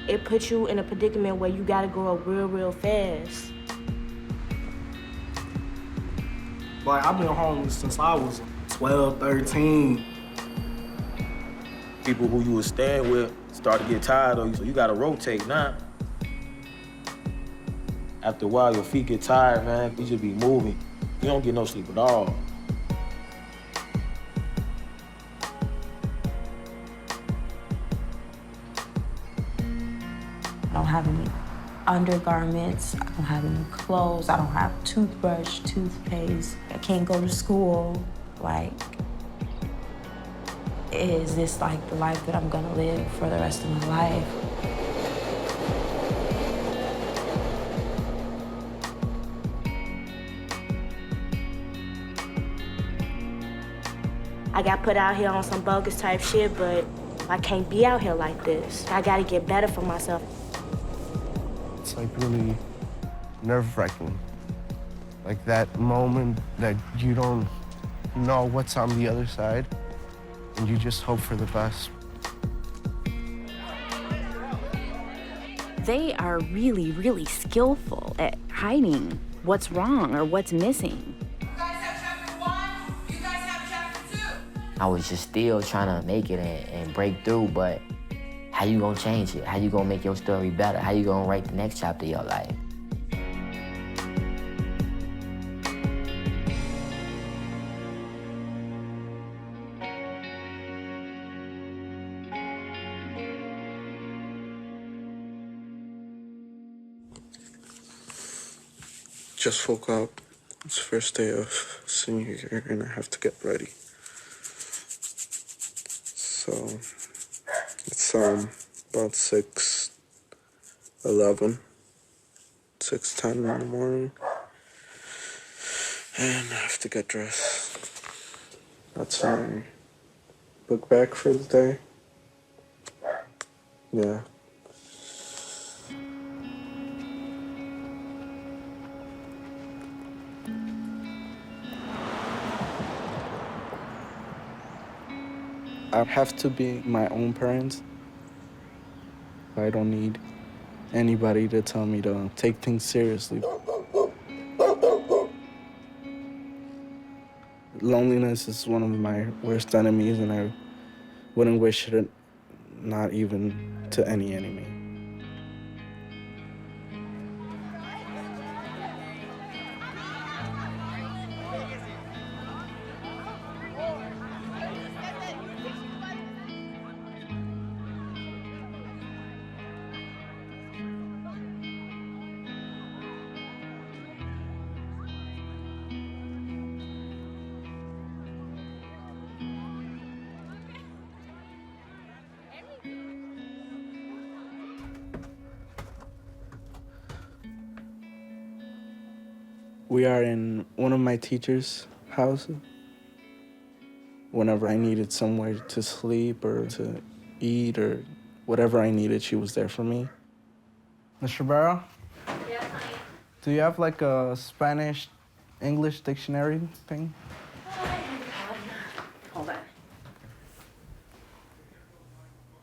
it puts you in a predicament where you gotta grow up real, real fast. Like, I've been homeless since I was 12, 13. People who you was staying with start to get tired of you, so you gotta rotate now. After a while, your feet get tired, man. You just be moving. You don't get no sleep at all. I don't have any undergarments, I don't have any clothes, I don't have toothbrush, toothpaste. I can't go to school. Like, is this like the life that I'm gonna live for the rest of my life? I got put out here on some bogus type shit, but I can't be out here like this. I gotta get better for myself. It's like really nerve-wracking. Like that moment that you don't know what's on the other side, and you just hope for the best. They are really, really skillful at hiding what's wrong or what's missing. You guys have chapter 1, you guys have chapter 2. I was just still trying to make it and break through, but how you gonna change it? How you gonna make your story better? How you gonna write the next chapter of your life? Just woke up. It's the first day of senior year and I have to get ready. So it's about 6:11, 6:10 in the morning. And I have to get dressed. That's my book bag for the day. Yeah. I have to be my own parent. I don't need anybody to tell me to take things seriously. Loneliness is one of my worst enemies, and I wouldn't wish it not even to any enemy. We are in one of my teachers' houses. Whenever I needed somewhere to sleep or to eat or whatever I needed, she was there for me. Mr. Barrow? Yeah, honey. Do you have like a Spanish-English dictionary thing? Hold on.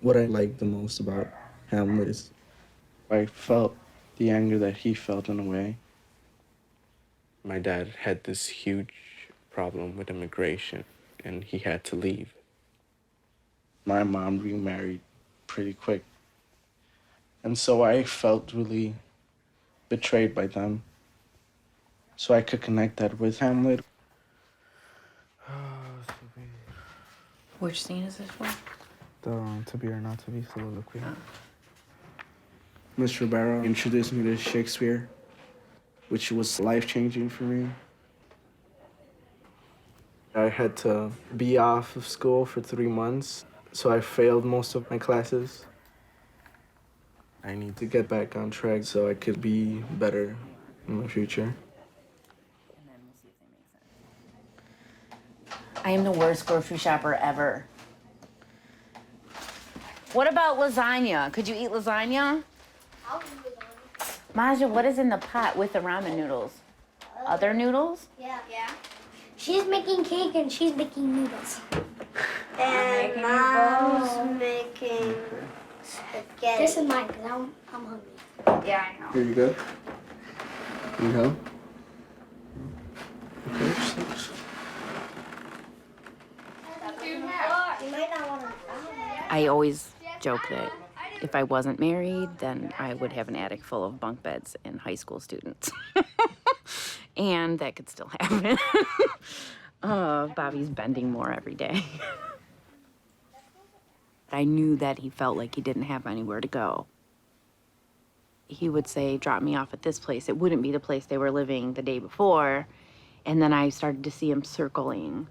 What I like the most about Hamlet is I felt the anger that he felt in a way. My dad had this huge problem with immigration, and he had to leave. My mom remarried pretty quick. And so I felt really betrayed by them. So I could connect that with Hamlet. Which scene is this for? The To Be or Not to Be soliloquy. Mr. Barrow introduced me to Shakespeare, which was life-changing for me. I had to be off of school for 3 months, so I failed most of my classes. I need to get back on track so I could be better in the future. I am the worst grocery shopper ever. What about lasagna? Could you eat lasagna? I'll do lasagna. Maja, what is in the pot with the ramen noodles? Other noodles? Yeah. She's making cake and she's making noodles. And Mom's making This is mine because I'm hungry. Yeah, I know. Here you go. Need help? Okay, thanks. You might not want to. I always joke that if I wasn't married, then I would have an attic full of bunk beds and high school students. And that could still happen. Bobby's bending more every day. I knew that he felt like he didn't have anywhere to go. He would say, drop me off at this place. It wouldn't be the place they were living the day before. And then I started to see him circling.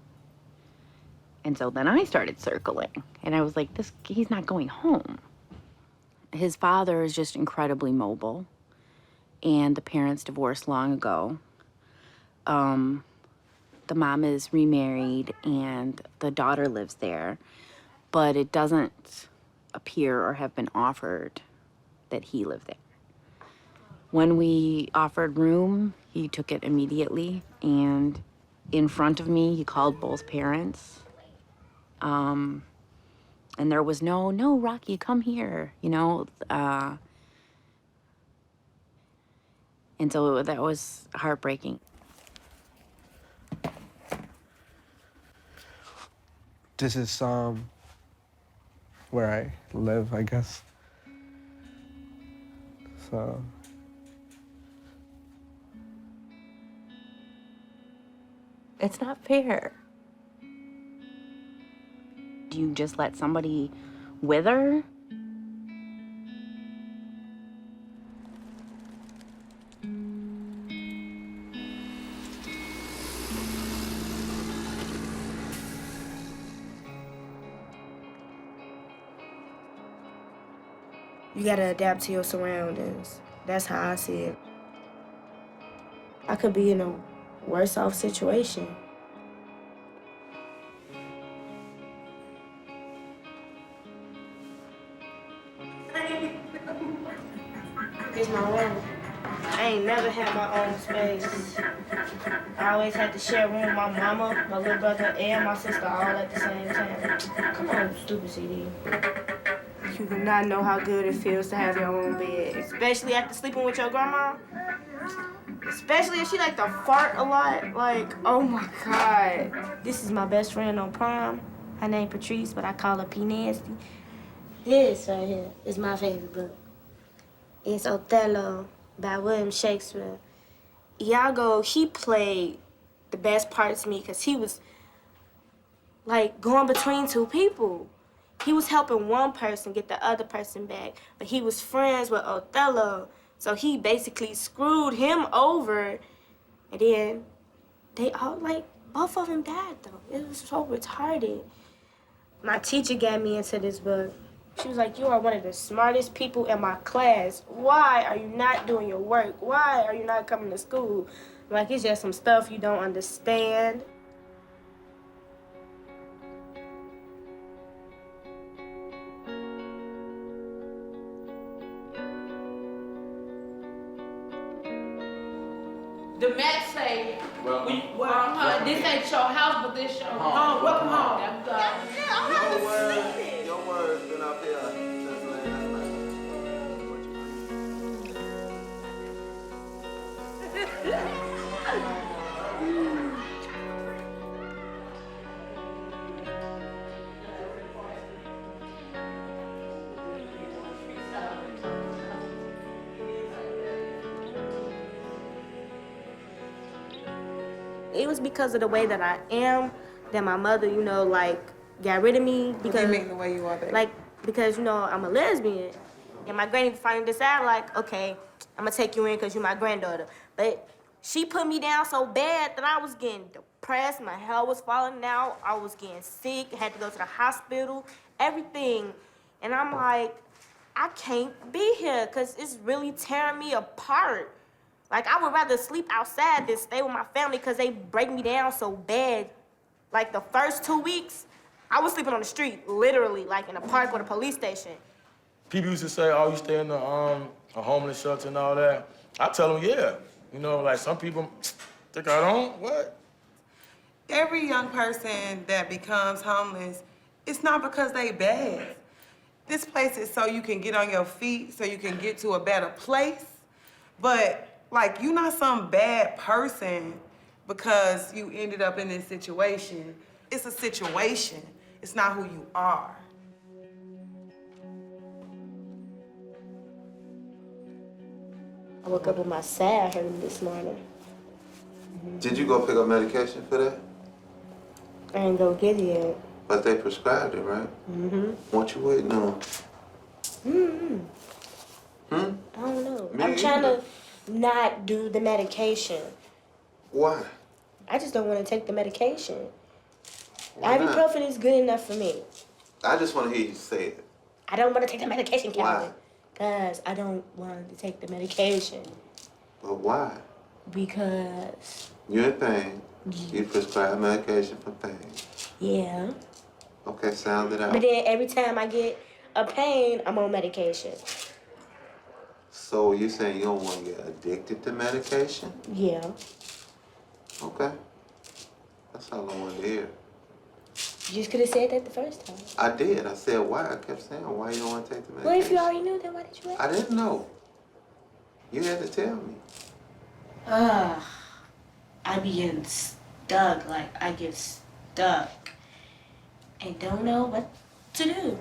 And so then I started circling. And I was like, he's not going home. His father is just incredibly mobile. And the parents divorced long ago. The mom is remarried and the daughter lives there. But it doesn't appear or have been offered that he lived there. When we offered room, he took it immediately. And in front of me, he called both parents. And there was no, Rocky, come here, you know. And so that was heartbreaking. This is where I live, I guess. So. It's not fair. Do you just let somebody wither? You gotta adapt to your surroundings. That's how I see it. I could be in a worse off situation. It's my room. I ain't never had my own space. I always had to share a room with my mama, my little brother, and my sister all at the same time. Come on, stupid CD. You do not know how good it feels to have your own bed, especially after sleeping with your grandma. Especially if she like to fart a lot. Like, oh my God. This is my best friend on prom. Her name Patrice, but I call her P Nasty. This right here is my favorite book. It's Othello by William Shakespeare. Iago, he played the best part to me because he was like going between two people. He was helping one person get the other person back, but he was friends with Othello. So he basically screwed him over. And then they all, like, both of them died, though. It was so retarded. My teacher got me into this book. She was like, you are one of the smartest people in my class. Why are you not doing your work? Why are you not coming to school? Like, it's just some stuff you don't understand. The map say, this ain't your house, but this your home. Welcome home. Your word's been up here since last It was because of the way that I am that my mother, you know, like, got rid of me. Because, What do you mean the way you are, baby? Like, because, you know, I'm a lesbian. And my granny finally decided, like, okay, I'm gonna take you in because you're my granddaughter. But she put me down so bad that I was getting depressed. My hair was falling out. I was getting sick. Had to go to the hospital, everything. And I'm like, I can't be here because it's really tearing me apart. Like, I would rather sleep outside than stay with my family because they break me down so bad. Like, the first 2 weeks, I was sleeping on the street, literally, like in a park or the police station. People used to say, oh, you stay in the a homeless shelter and all that. I tell them, yeah. You know, like, some people think I don't. What? Every young person that becomes homeless, it's not because they bad. This place is so you can get on your feet, so you can get to a better place. But, like, you're not some bad person because you ended up in this situation. It's a situation. It's not who you are. I woke up with my side hurting this morning. Did you go pick up medication for that? I ain't go get it yet. But they prescribed it, right? Mm-hmm. What you waiting on? Mm-hmm. Hmm? I don't know. Me I'm trying either. to not do the medication. Why? I just don't want to take the medication. Why not? Ibuprofen is good enough for me. I just want to hear you say it. I don't want to take the medication, Calvin. Why? Because I don't want to take the medication. But why? Because, You're in pain. You prescribe medication for pain. yeah. Okay, sound it out. But then every time I get a pain, I'm on medication. So you saying you don't want to get addicted to medication? Yeah. Okay. That's all I wanted to hear. You just could have said that the first time. I did. I said why. I kept saying why you don't want to take the medication. Well, if you already knew, then why did you ask? I didn't know. You had to tell me. I be getting stuck. Like, I get stuck and don't know what to do.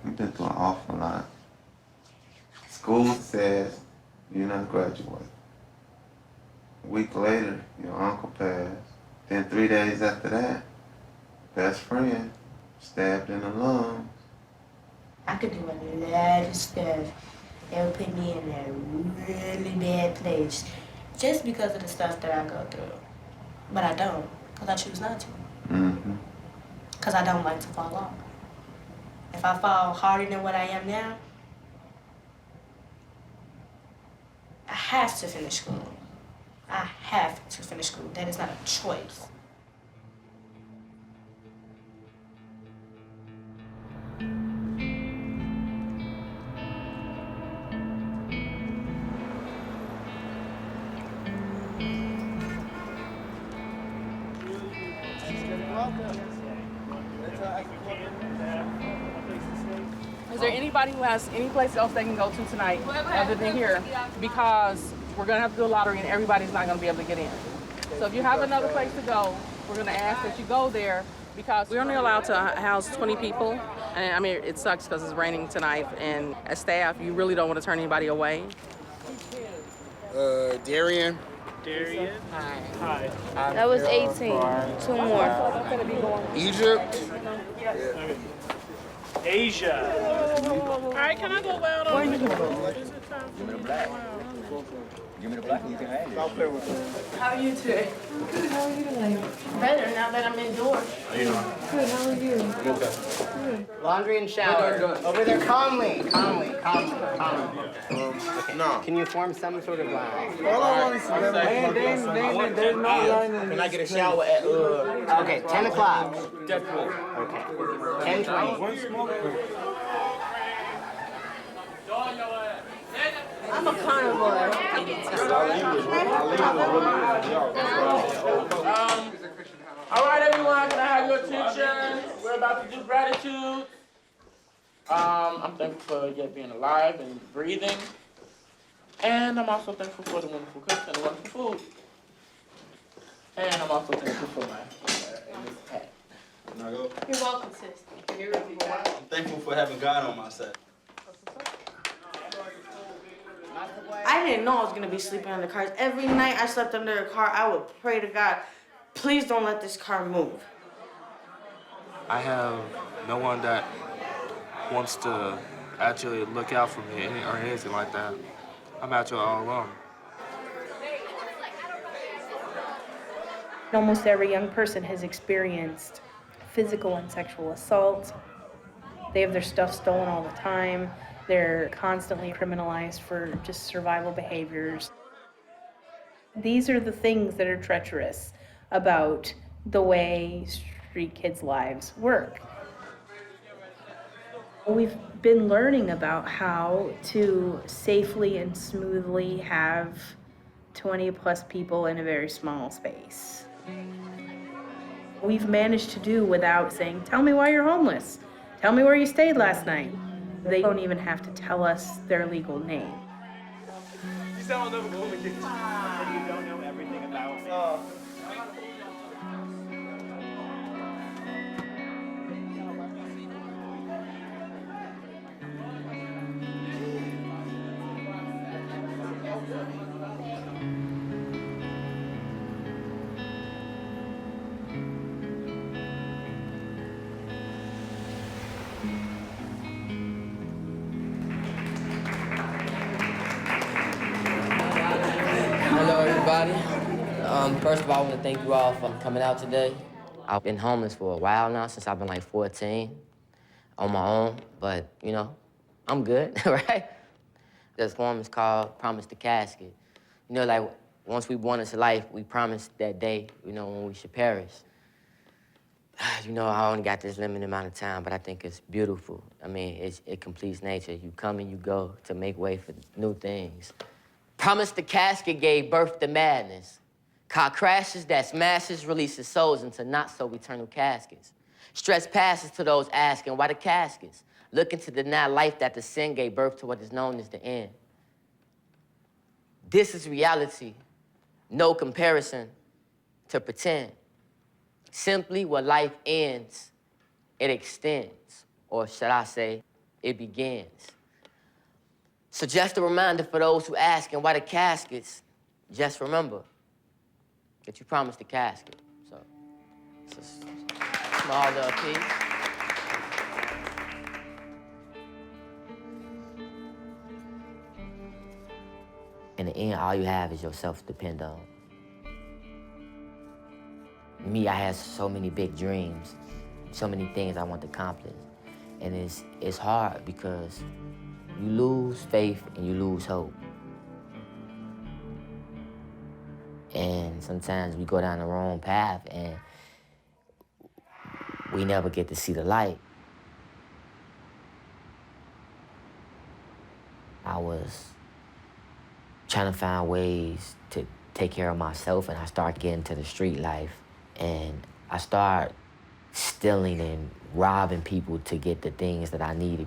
You've been through an awful lot. School says you're not graduating. A week later, your uncle passed. Then 3 days after that, best friend stabbed in the lung. I could do a lot of stuff that would put me in a really bad place just because of the stuff that I go through. But I don't, because I choose not to. Mm-hmm. Because I don't like to fall off. If I fall harder than what I am now, I have to finish school. I have to finish school. That is not a choice. Is there anybody who has any place else they can go to tonight other than here? Because we're gonna have to do a lottery and everybody's not gonna be able to get in. So if you have another place to go, we're gonna ask that you go there because we're only allowed to house 20 people. And I mean, it sucks because it's raining tonight and as staff, you really don't want to turn anybody away. Darian. Darian. Hi. That was 18. 2 more. Egypt. Asia. All right, can I go loud on? Where are you going? Give me the black. Give me the black and you can have it. I'll play with it. How are you today? Good. How are you today? Better now that I'm indoors. How you doing? Good. How are you? Good. Laundry and shower. Over there, calmly. No. Can you form some sort of line? All I want is there's no line. Can I get a shower at Okay, 10 o'clock. Deadpool. Okay. 10:20. I'm a carnivore. All right, everyone, can I have your attention? We're about to do gratitude. I'm thankful for yet being alive and breathing. And I'm also thankful for the wonderful cooks and the wonderful food. And I'm also thankful for my and this hat. Can I go? You're welcome, sis. I'm thankful for having God on my side. I didn't know I was gonna be sleeping under cars. Every night I slept under a car, I would pray to God, please don't let this car move. I have no one that wants to actually look out for me or anything like that. I'm actually all alone. Almost every young person has experienced physical and sexual assault. They have their stuff stolen all the time. They're constantly criminalized for just survival behaviors. These are the things that are treacherous about the way street kids' lives work. We've been learning about how to safely and smoothly have 20 plus people in a very small space. We've managed to do without saying, tell me why you're homeless. Tell me where you stayed last night. They don't even have to tell us their legal name. You sound never going to get you. You don't know everything about me. Hello, everybody. First of all, I want to thank you all for coming out today. I've been homeless for a while now, since I've been like 14, on my own. But, you know, I'm good, right? This poem is called Promise the Casket. You know, like, once we born into life, we promise that day, you know, when we should perish. You know, I only got this limited amount of time, but I think it's beautiful. I mean, it completes nature. You come and you go to make way for new things. Promise the casket gave birth to madness. Car crashes that smashes, releases souls into not-so-eternal caskets. Stress passes to those asking, why the caskets? Looking to deny life that the sin gave birth to what is known as the end. This is reality, no comparison to pretend. Simply when life ends, it extends, or should I say, it begins. So just a reminder for those who asking why the caskets, just remember that you promised the casket. So it's a small little piece. In the end, all you have is yourself to depend on. Me, I had so many big dreams, so many things I want to accomplish. And it's hard because you lose faith and you lose hope. And sometimes we go down the wrong path and we never get to see the light. I was trying to find ways to take care of myself, and I started getting to the street life. And I started stealing and robbing people to get the things that I needed.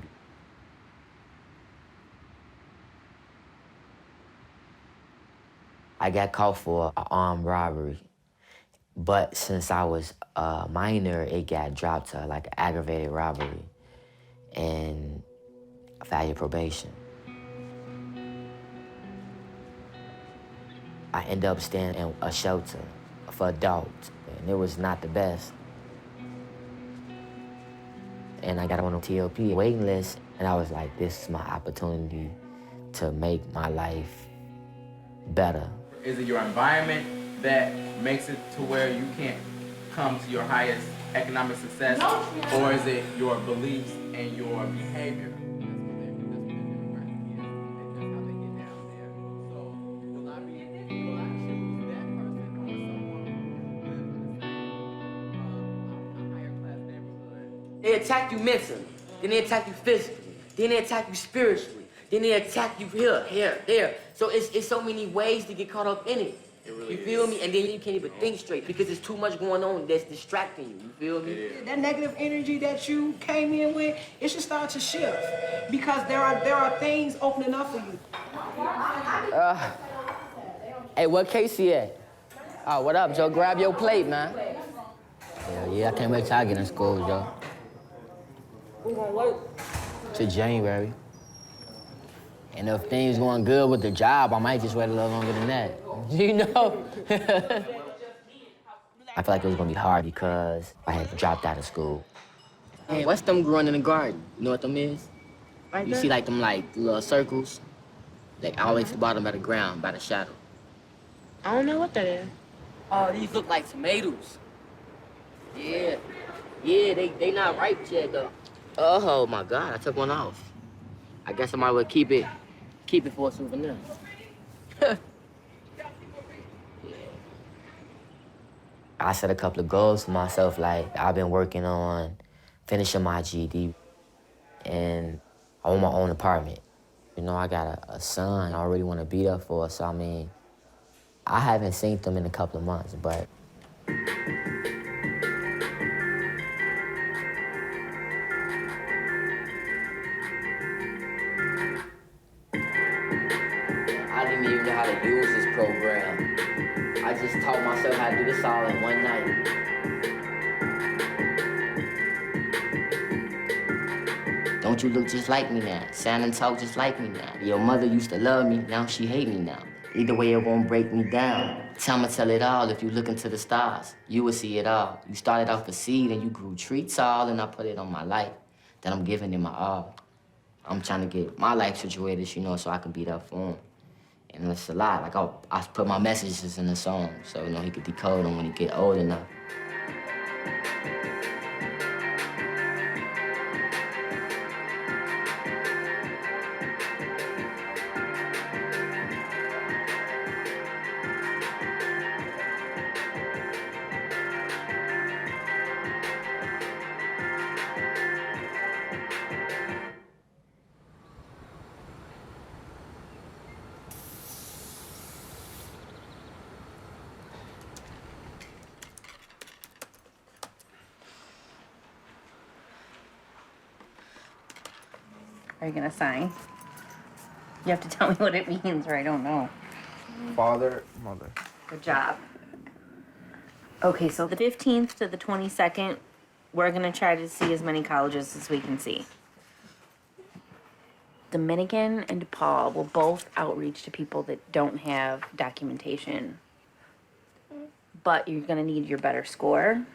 I got caught for an armed robbery, but since I was a minor, it got dropped to like an aggravated robbery and failure probation. I ended up staying in a shelter for adults, and it was not the best. And I got on a TLP waiting list, and I was like, this is my opportunity to make my life better. Is it your environment that makes it to where you can't come to your highest economic success, or is it your beliefs and your behavior? They attack you mentally, then they attack you physically, then they attack you spiritually, then they attack you here, there. So it's so many ways to get caught up in it. You feel me? And then you can't even think straight because there's too much going on that's distracting you. You feel me? That negative energy that you came in with, it should start to shift because there are things opening up for you. Hey, what Casey at? Oh, what up, Joe? Grab your plate, man. Hell yeah, I can't wait till I get in school, Joe. We gonna wait. To January. And if things going good with the job, I might just wait a little longer than that. You know? I feel like it was gonna be hard because I had dropped out of school. Hey, what's them growing in the garden? You know what them is? Right You there? see like them like little circles? They always to the bottom of the ground by the shadow. I don't know what that is. Oh, these look like tomatoes. Yeah. Yeah, they not ripe yet though. Oh my God, I took one off. I guess I might well keep it for a souvenir. I set a couple of goals for myself, like I've been working on finishing my GED and I want my own apartment. You know, I got a son I really want to be there for, so I mean, I haven't seen them in a couple of months, but taught myself how to do this all in one night. Don't you look just like me now? Sound and talk just like me now. Your mother used to love me, now she hate me now. Either way, it won't break me down. I'ma tell it all. If you look into the stars, you will see it all. You started off a seed and you grew trees tall, and I put it on my life. That I'm giving it my all. I'm trying to get my life situated, you know, so I can be there for him. And it's a lot. Like, I put my messages in the song, so, you know, he could decode them when he get old enough. Are you gonna sign? You have to tell me what it means or I don't know. Father, mother. Good job. Okay, so the 15th to the 22nd, we're gonna try to see as many colleges as we can see. Dominican and DePaul will both outreach to people that don't have documentation. But you're gonna need your better score.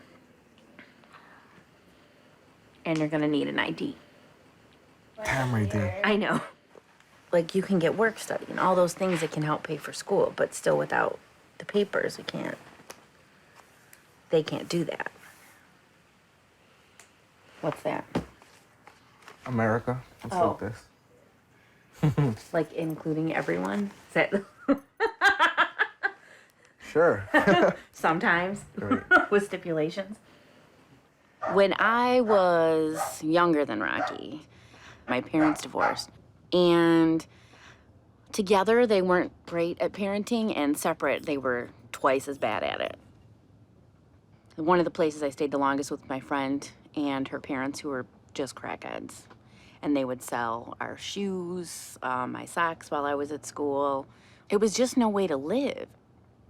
And you're gonna need an ID. Damn right there. I know. Like, you can get work study and all those things that can help pay for school, but still without the papers, they can't do that. What's that? America. It's like this. Like, including everyone? Is that... Sure. Sometimes. Right. With stipulations. When I was younger than Rocky, my parents divorced. And together, they weren't great at parenting, and separate, they were twice as bad at it. One of the places I stayed the longest with my friend and her parents, who were just crackheads. And they would sell our shoes, my socks while I was at school. It was just no way to live.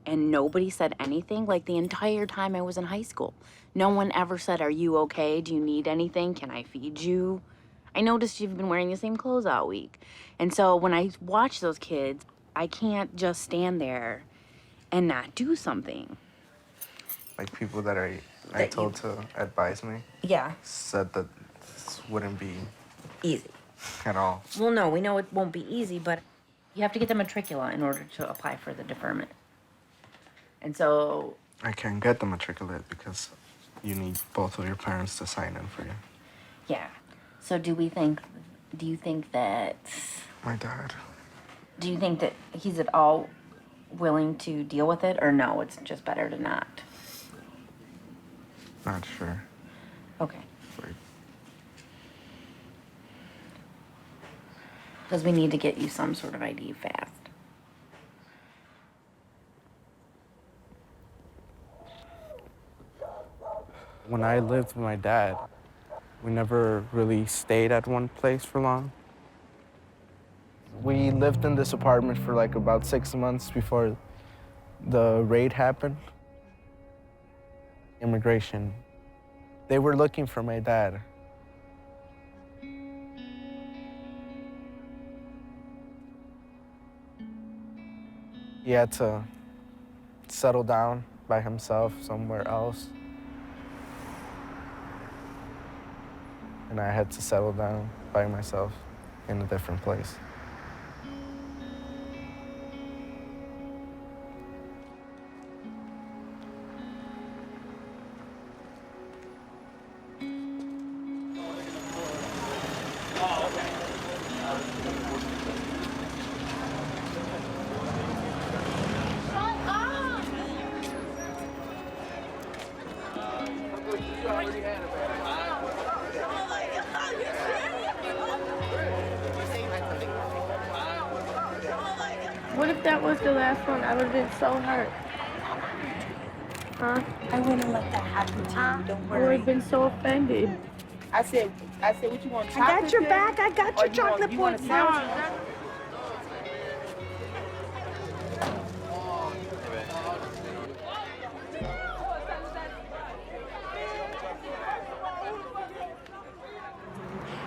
And nobody said anything, like, the entire time I was in high school. No one ever said, "Are you okay? Do you need anything? Can I feed you?" I noticed you've been wearing the same clothes all week. And so when I watch those kids, I can't just stand there and not do something. Like, people that I told to advise me. Yeah. Said that this wouldn't be easy at all. Well, no, we know it won't be easy, but you have to get the matricula in order to apply for the deferment. And so... I can't get the matriculate because you need both of your parents to sign in for you. Yeah. So do you think that... My dad. Do you think that he's at all willing to deal with it, or no, it's just better to not? Not sure. Okay. Like, Because we need to get you some sort of ID fast. when I lived with my dad, we never really stayed at one place for long. We lived in this apartment for like about 6 months before the raid happened. Immigration. They were looking for my dad. He had to settle down by himself somewhere else. And I had to settle down by myself in a different place. What if that was the last one? I would have been so hurt. Huh? I wouldn't let that happen to you. Don't I would worry. have been so offended. I said, what you want? I got your chip? back. I got Or your chocolate you want a pudding. sandwich?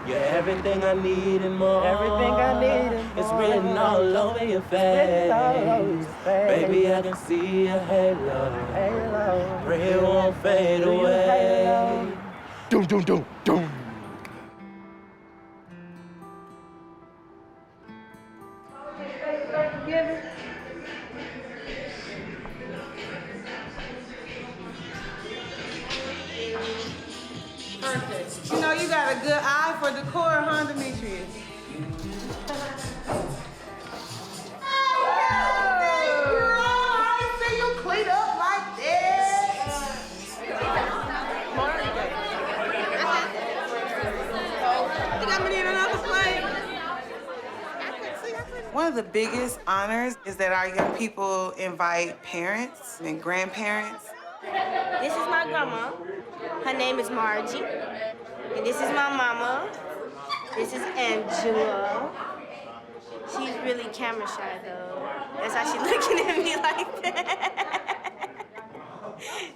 You're everything I need and more. Everything I need and more. It's written all over your face. Baby, I can see your halo. Pray it won't fade away. Doom, doom, doom, doom. Perfect. You know, you got a good eye for decor, huh, Demetrius? I see you clean up like this. Think I'm gonna need another plate. One of the biggest honors is that our young people invite parents and grandparents. This is my grandma. Her name is Margie. And this is my mama. This is Angela. She's really camera shy though. That's why she's looking at me like that.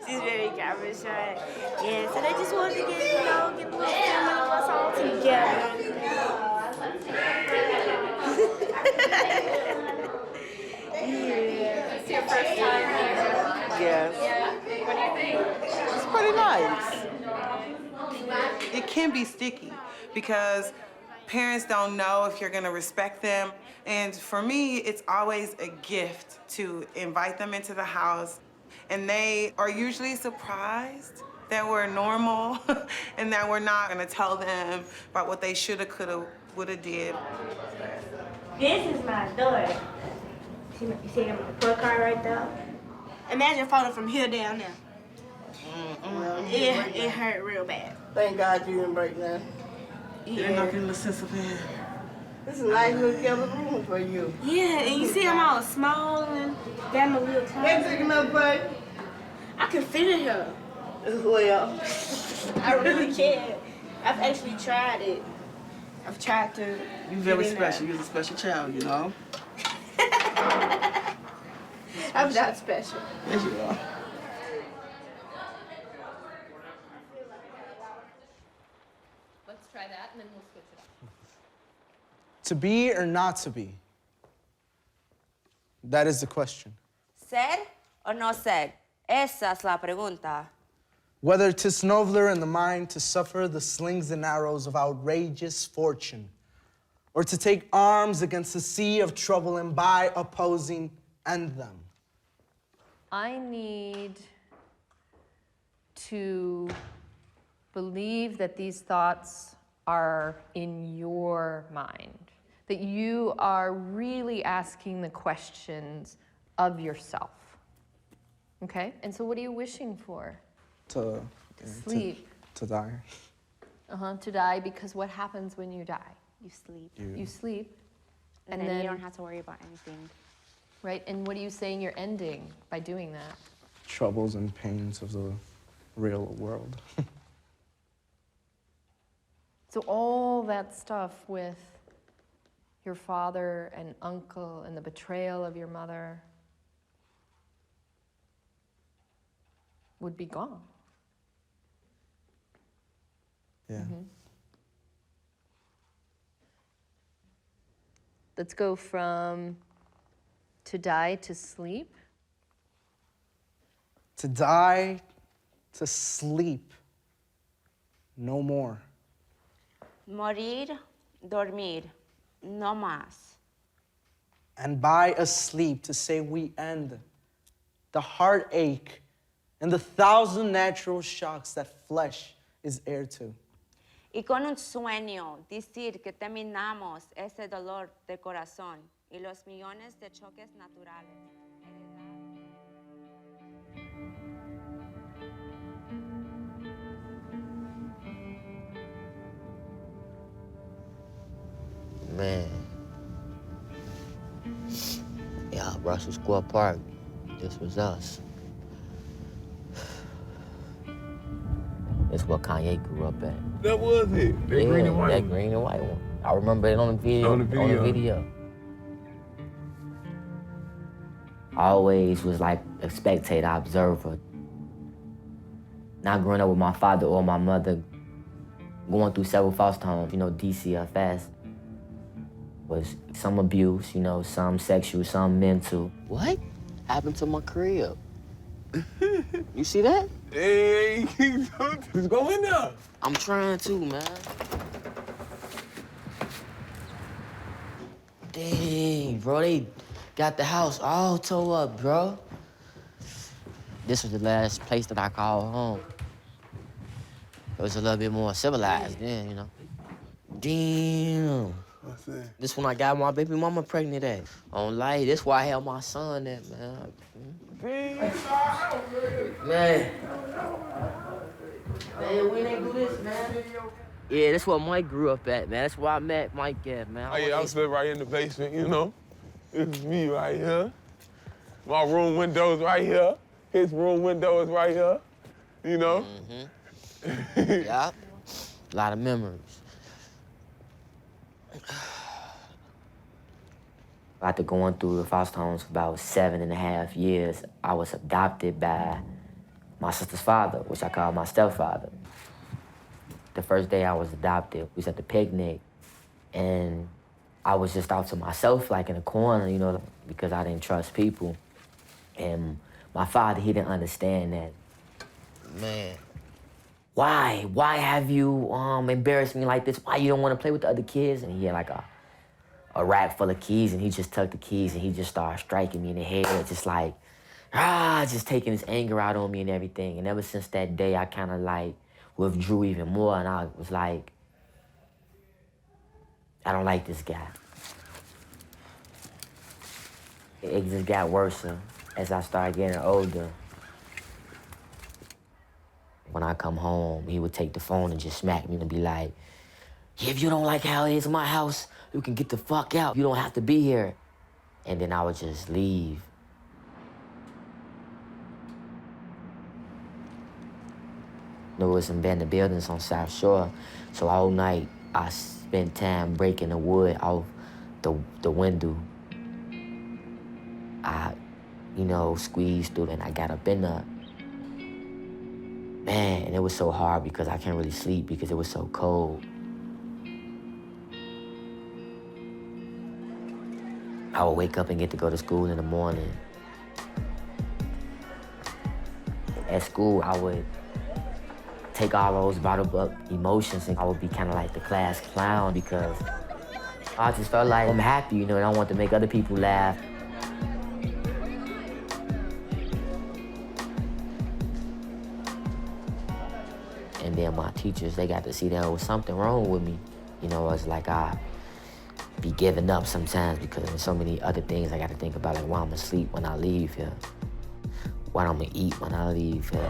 She's very camera shy. Yeah, so they just wanted to get a little family of us all together. It's your first time here. Yes. Yeah. What do you think? It's pretty nice. It can be sticky because parents don't know if you're gonna respect them. And for me, it's always a gift to invite them into the house. And they are usually surprised that we're normal and that we're not gonna tell them about what they shoulda, coulda, woulda did. This is my daughter. You see the report card right there? Imagine falling from here down there. It hurt real bad. Thank God you didn't break that. You didn't knock your little sister in. This is a nice little Kevin room for you. Yeah, and you see I'm all small and got my little tongue. Can you take another plate? I can fit in here. Well, I really can. I've actually tried it. I've tried to. you very special. You're a special child, you know. I'm not special. Yes, you are. Let's try that and then we'll switch it up. To be or not to be? That is the question. ¿Ser o no ser? Esa es la pregunta. Whether 'tis nobler in the mind to suffer the slings and arrows of outrageous fortune, or to take arms against the sea of trouble and by opposing end them. I need to believe that these thoughts are in your mind, that you are really asking the questions of yourself. Okay? And so what are you wishing for? To sleep. To die. To die, because what happens when you die? You sleep. You sleep. And then you don't have to worry about anything. Right, and what are you saying you're ending by doing that? Troubles and pains of the real world. So all that stuff with your father and uncle and the betrayal of your mother would be gone. Yeah. Let's go from to die to sleep. To die, to sleep, no more. Morir, dormir, no más. And by asleep, to say we end the heartache and the 1,000 natural shocks that flesh is heir to. Y con un sueño, decir que terminamos ese dolor de corazón y los millones de choques naturales. Man. Yeah, Russell Square Park. This was us. It's where Kanye grew up at. That was it. That green and white that one. green and white one. I remember it on the video. On the video. I always was like a spectator, observer. Not growing up with my father or my mother, going through several foster homes, you know, DCFS. Was some abuse, you know, some sexual, some mental. What happened to my crib? You see that? Hey, just go in there. I'm trying to, man. Dang, bro, they got the house all tore up, bro. This was the last place that I called home. It was a little bit more civilized then, you know. Damn. This when I got my baby mama pregnant at. On light, this why I held my son at, man. Man, we didn't do this, man. Yeah, that's where Mike grew up at, man. That's where I met Mike at, man. Oh, yeah, I'm sitting right in the basement, you know. This is me right here. My room window's right here. His room window is right here, you know? Yeah, a lot of memories. After going through the foster homes for about 7.5 years, I was adopted by my sister's father, which I call my stepfather. The first day I was adopted, we was at the picnic, and I was just out to myself, like in a corner, you know, because I didn't trust people. And my father, he didn't understand that. Man. Why? Why have you embarrassed me like this? Why you don't want to play with the other kids? And he had like a rack full of keys, and he just took the keys and he just started striking me in the head, just like, just taking his anger out on me and everything. And ever since that day, I kind of like withdrew even more, and I was like, I don't like this guy. It just got worse as I started getting older. When I come home, he would take the phone and just smack me and be like, yeah, if you don't like how it is in my house, you can get the fuck out. You don't have to be here. And then I would just leave. There was some abandoned buildings on South Shore, so all night I spent time breaking the wood off the window. I, you know, squeezed through it and I got up in there. Man, and it was so hard because I can't really sleep because it was so cold. I would wake up and get to go to school in the morning. At school, I would take all those bottled up emotions and I would be kind of like the class clown because I just felt like I'm happy, you know, and I want to make other people laugh. And then my teachers, they got to see that there was something wrong with me. You know, it's like I be giving up sometimes because there's so many other things I got to think about, like why I'm gonna sleep when I leave here, what I'm gonna eat when I leave here.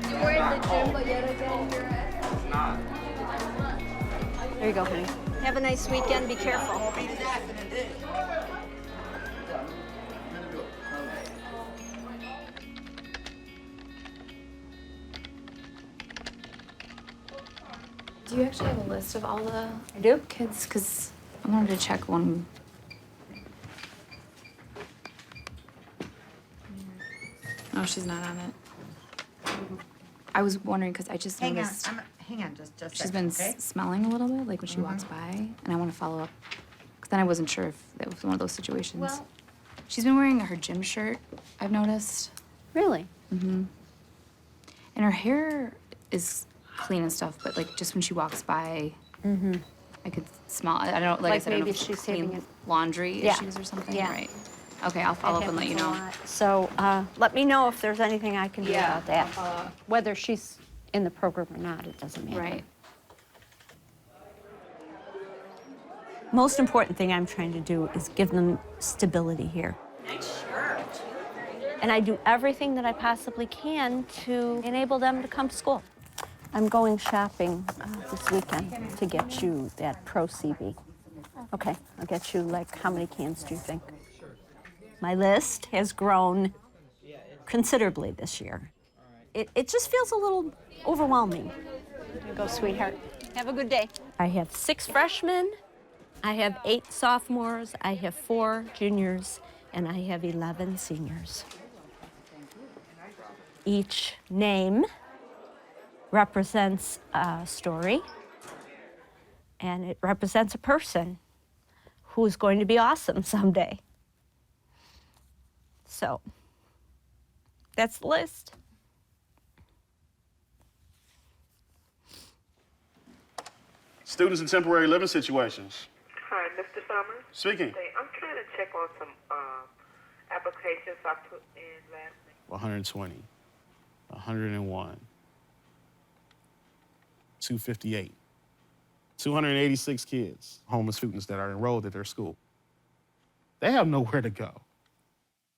You were in the gym, but yet again you're at... There you go, honey. Have a nice weekend. Be careful. Do you actually have a list of all the kids? Because I wanted to check one. No, she's not on it. I was wondering because I just Hang on, noticed hang on, just a she's second, been okay? smelling a little bit, like when she walks by, and I want to follow up. Because then I wasn't sure if that was one of those situations. Well- She's been wearing her gym shirt, I've noticed. Really? Mm-hmm. And her hair is clean and stuff, but like just when she walks by, I could smell. I don't like I Like said, I don't know maybe if she's clean saving it. laundry Yeah. issues or something. Yeah. Right. Okay, I'll follow up and let you know. So let me know if there's anything I can do Yeah, about that. I'll follow up. Whether she's in the program or not, it doesn't matter. Right. Most important thing I'm trying to do is give them stability here. Nice shirt. And I do everything that I possibly can to enable them to come to school. I'm going shopping this weekend to get you that Pro CB. Okay, I'll get you, like, how many cans do you think? My list has grown considerably this year. It just feels a little overwhelming. There you go, sweetheart. Have a good day. I have 6 freshmen, I have 8 sophomores, I have 4 juniors, and I have 11 seniors. Each name represents a story, and it represents a person who's going to be awesome someday. So that's the list. Students in temporary living situations. Hi, Mr. Summers. Speaking. Hey, I'm trying to check on some applications I put in last week. 120, 101, 258, 286 kids, homeless students that are enrolled at their school. They have nowhere to go.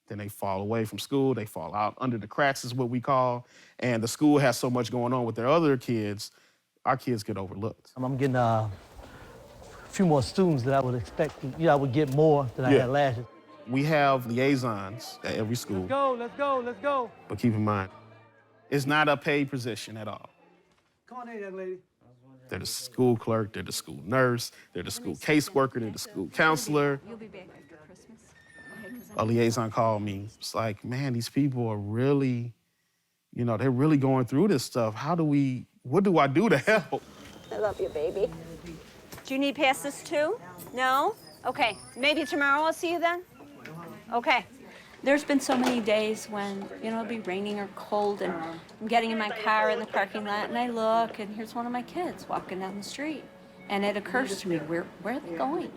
Then they fall away from school, they fall out under the cracks is what we call, and the school has so much going on with their other kids, our kids get overlooked. I'm getting a few more students that I would expect, I would get more than I had last year. We have liaisons at every school. Let's go, let's go, let's go. But keep in mind, it's not a paid position at all. Come on in, young lady. They're the school clerk, they're the school nurse, they're the school caseworker, they're the school counselor. You'll be back after Christmas. A liaison called me. It's like, man, these people are really, they're really going through this stuff. What do I do to help? I love you, baby. Do you need passes too? No? Okay, maybe tomorrow I'll see you then? Okay. There's been so many days when, it'll be raining or cold and I'm getting in my car in the parking lot and I look and here's one of my kids walking down the street. And it occurs to me, where are they going?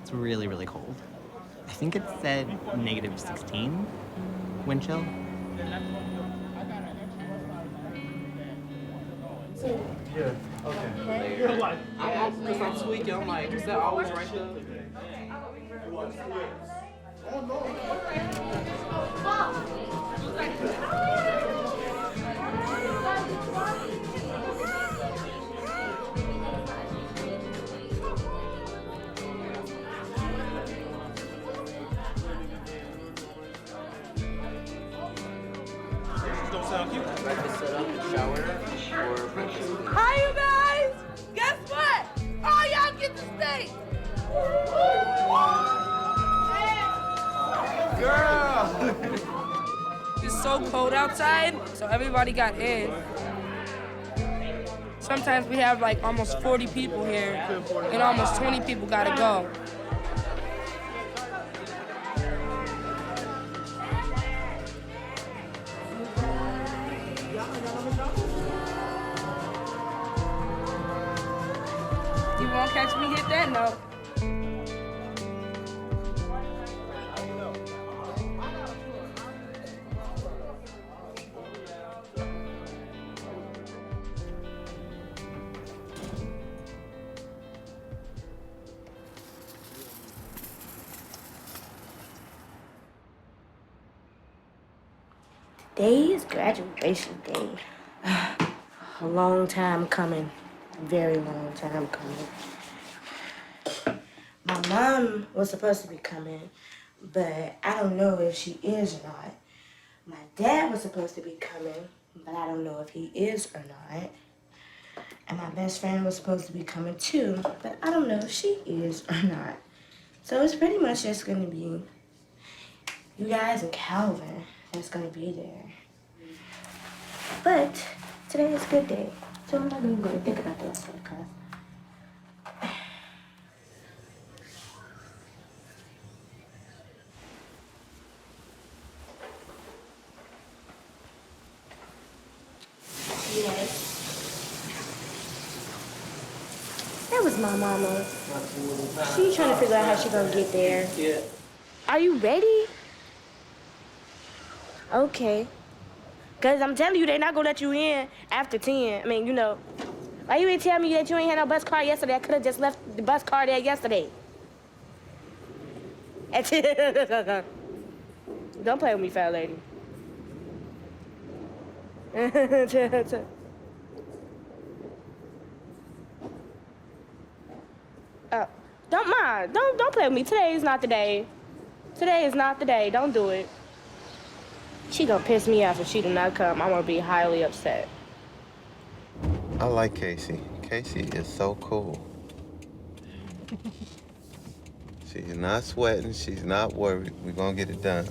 It's really, really cold. I think it said -16 wind chill. Yeah, okay. You're like, because I'm tweaking, I'm like, is that always right there? Don't sound cute. Breakfast set up, shower, or breakfast. Hi, you guys! Guess what? All y'all get to stay. Girl! It's so cold outside, so everybody got in. Sometimes we have like almost 40 people here, and almost 20 people gotta go. You won't catch me hit that note. Day is graduation day. A long time coming. Very long time coming. My mom was supposed to be coming, but I don't know if she is or not. My dad was supposed to be coming, but I don't know if he is or not. And my best friend was supposed to be coming too, but I don't know if she is or not. So it's pretty much just gonna be you guys and Calvin that's gonna be there. But today is a good day, so I'm not even gonna think about that stuff, cause yes. That was my mama. She trying to figure out how she gonna get there. Yeah. Are you ready? Okay. Cause I'm telling you, they're not gonna let you in after 10. I mean, why you ain't tell me that you ain't had no bus card yesterday? I could have just left the bus card there yesterday. Don't play with me, fat lady. Don't mind. Don't play with me. Today is not the day. Today is not the day. Don't do it. She gonna piss me off if she do not come. I'm gonna be highly upset. I like Casey. Casey is so cool. She's not sweating, she's not worried. We're gonna get it done.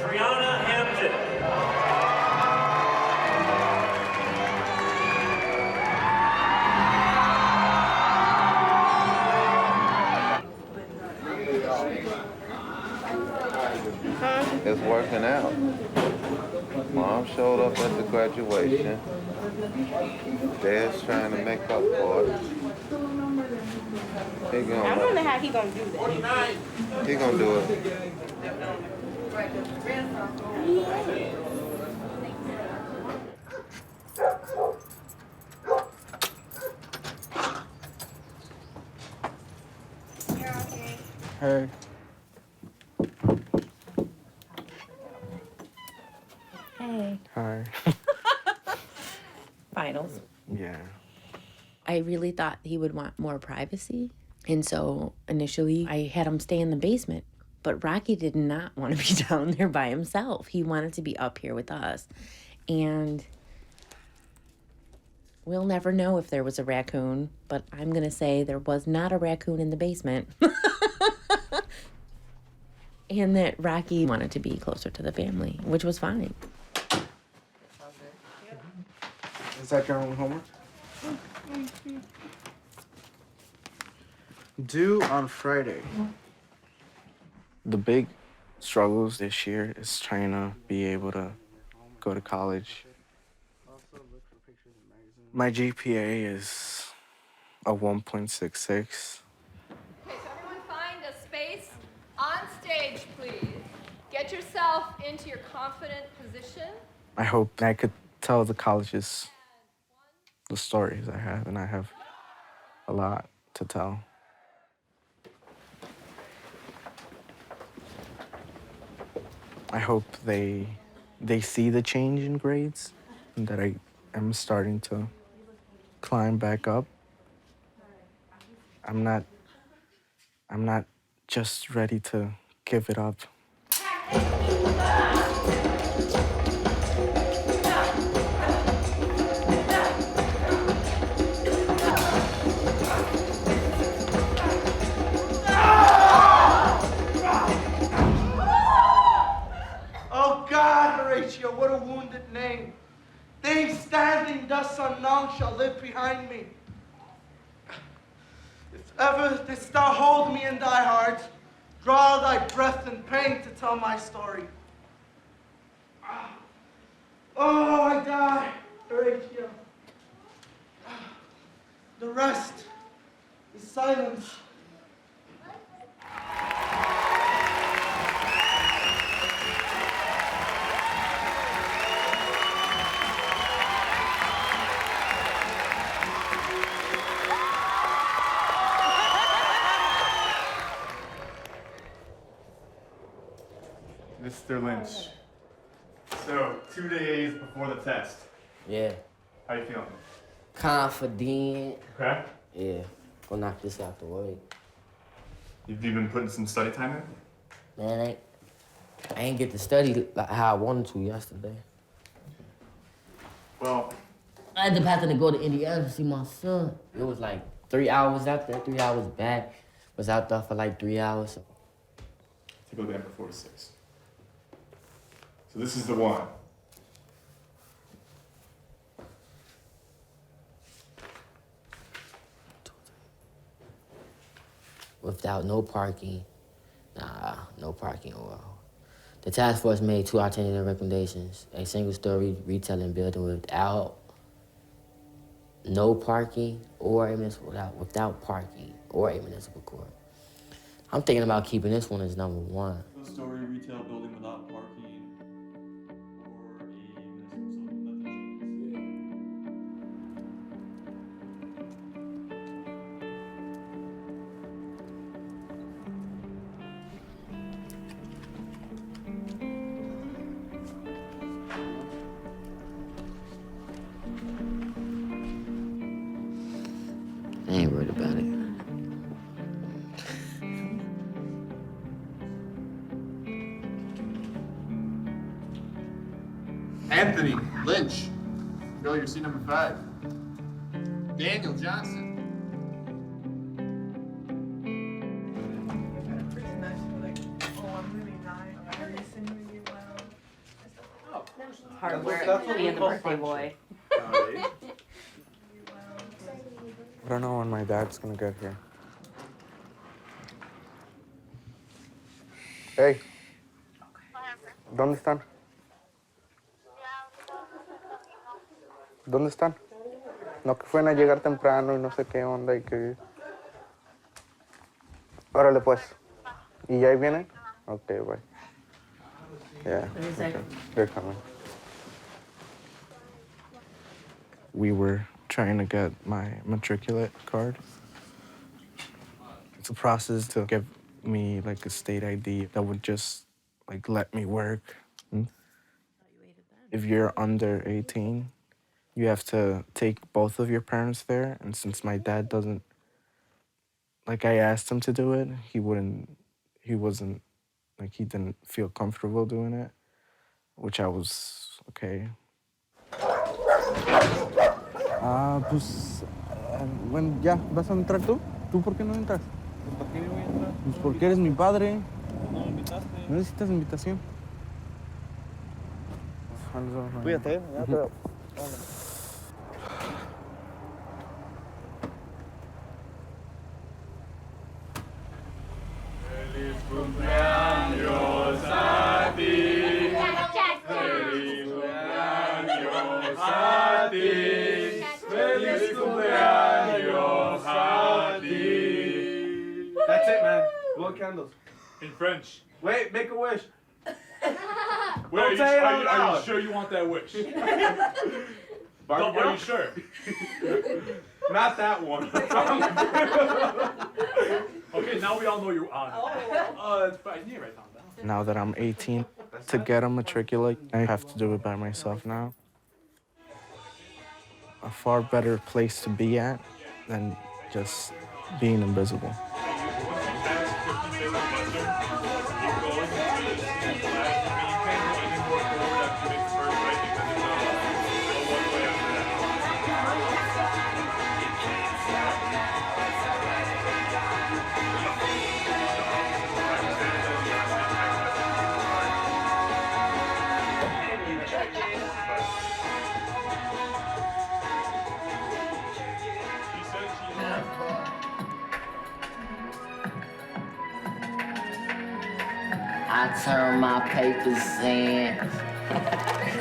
Triana Hampton. It's working out. Mom showed up at the graduation. Dad's trying to make up for it. I wonder how he gonna do that. He gonna do it. Hey. Hey. Hi. Finals. Yeah. I really thought he would want more privacy. And so initially I had him stay in the basement. But Rocky did not want to be down there by himself. He wanted to be up here with us. And we'll never know if there was a raccoon, but I'm going to say there was not a raccoon in the basement. And that Rocky wanted to be closer to the family, which was fine. Is that your own homework? Due on Friday. The big struggles this year is trying to be able to go to college. My GPA is a 1.66. Okay, so everyone find a space on stage, please. Get yourself into your confident position. I hope I could tell the colleges the stories I have, and I have a lot to tell. I hope they see the change in grades and that I am starting to climb back up. I'm not just ready to give it up. Oh God, Horatio, what a wounded name. Things standing thus unknown shall live behind me. If ever didst thou hold me in thy heart, draw thy breath in pain to tell my story. Oh, I die, Horatio. The rest is silence. Mr. Lynch. So, 2 days before the test. Yeah. How you feeling? Confident. Okay. Yeah. Go knock this out the way. You've been putting some study time in? Man, I ain't get to study like how I wanted to yesterday. Well, I ended up having to go to Indiana to see my son. It was like 3 hours out there, 3 hours back. Was out there for like 3 hours. take a look at number 4 to 6. So this is the one. Without no parking, Nah, no parking or. The task force made 2 alternative recommendations: a single-story retailing building without no parking or a without parking or a municipal court. I'm thinking about keeping this one as number 1. Story retail building without parking or a I ain't worried about it. Anthony Lynch. Go, your seat number 5. Daniel Johnson. Hard work being the birthday boy. I don't know when my dad's gonna get here. Hey. ¿Dónde están? ¿Dónde están? No, que fueron a llegar temprano y no sé qué onda y que... Órale, pues. ¿Y ya ahí vienen? Okay, bye. Yeah, okay. They're coming. We were trying to get my matriculate card. It's a process to give me like a state ID that would just like let me work. If you're under 18, you have to take both of your parents there. And since my dad doesn't, like I asked him to do it, he didn't feel comfortable doing it, which I was okay. Pues, bueno, ya, ¿vas a entrar tú? ¿Tú por qué no entras? ¿Por qué no voy a entrar? Pues porque eres mi padre. ¿No me invitaste? No necesitas invitación. Cuídate, ya te veo. Feliz cumpleaños a ti. Feliz cumpleaños a ti. Feliz cumpleaños a ti. That's it, man. Blow candles. In French. Wait, make a wish. Wait, Don't say it out are loud. you sure you want that wish? Are you sure? Not that one. Okay, now we all know you're on. That's fine. You write that down. Now that I'm 18, to get a matriculate, I have to do it by myself now. A far better place to be at than just being invisible. I turn my papers in.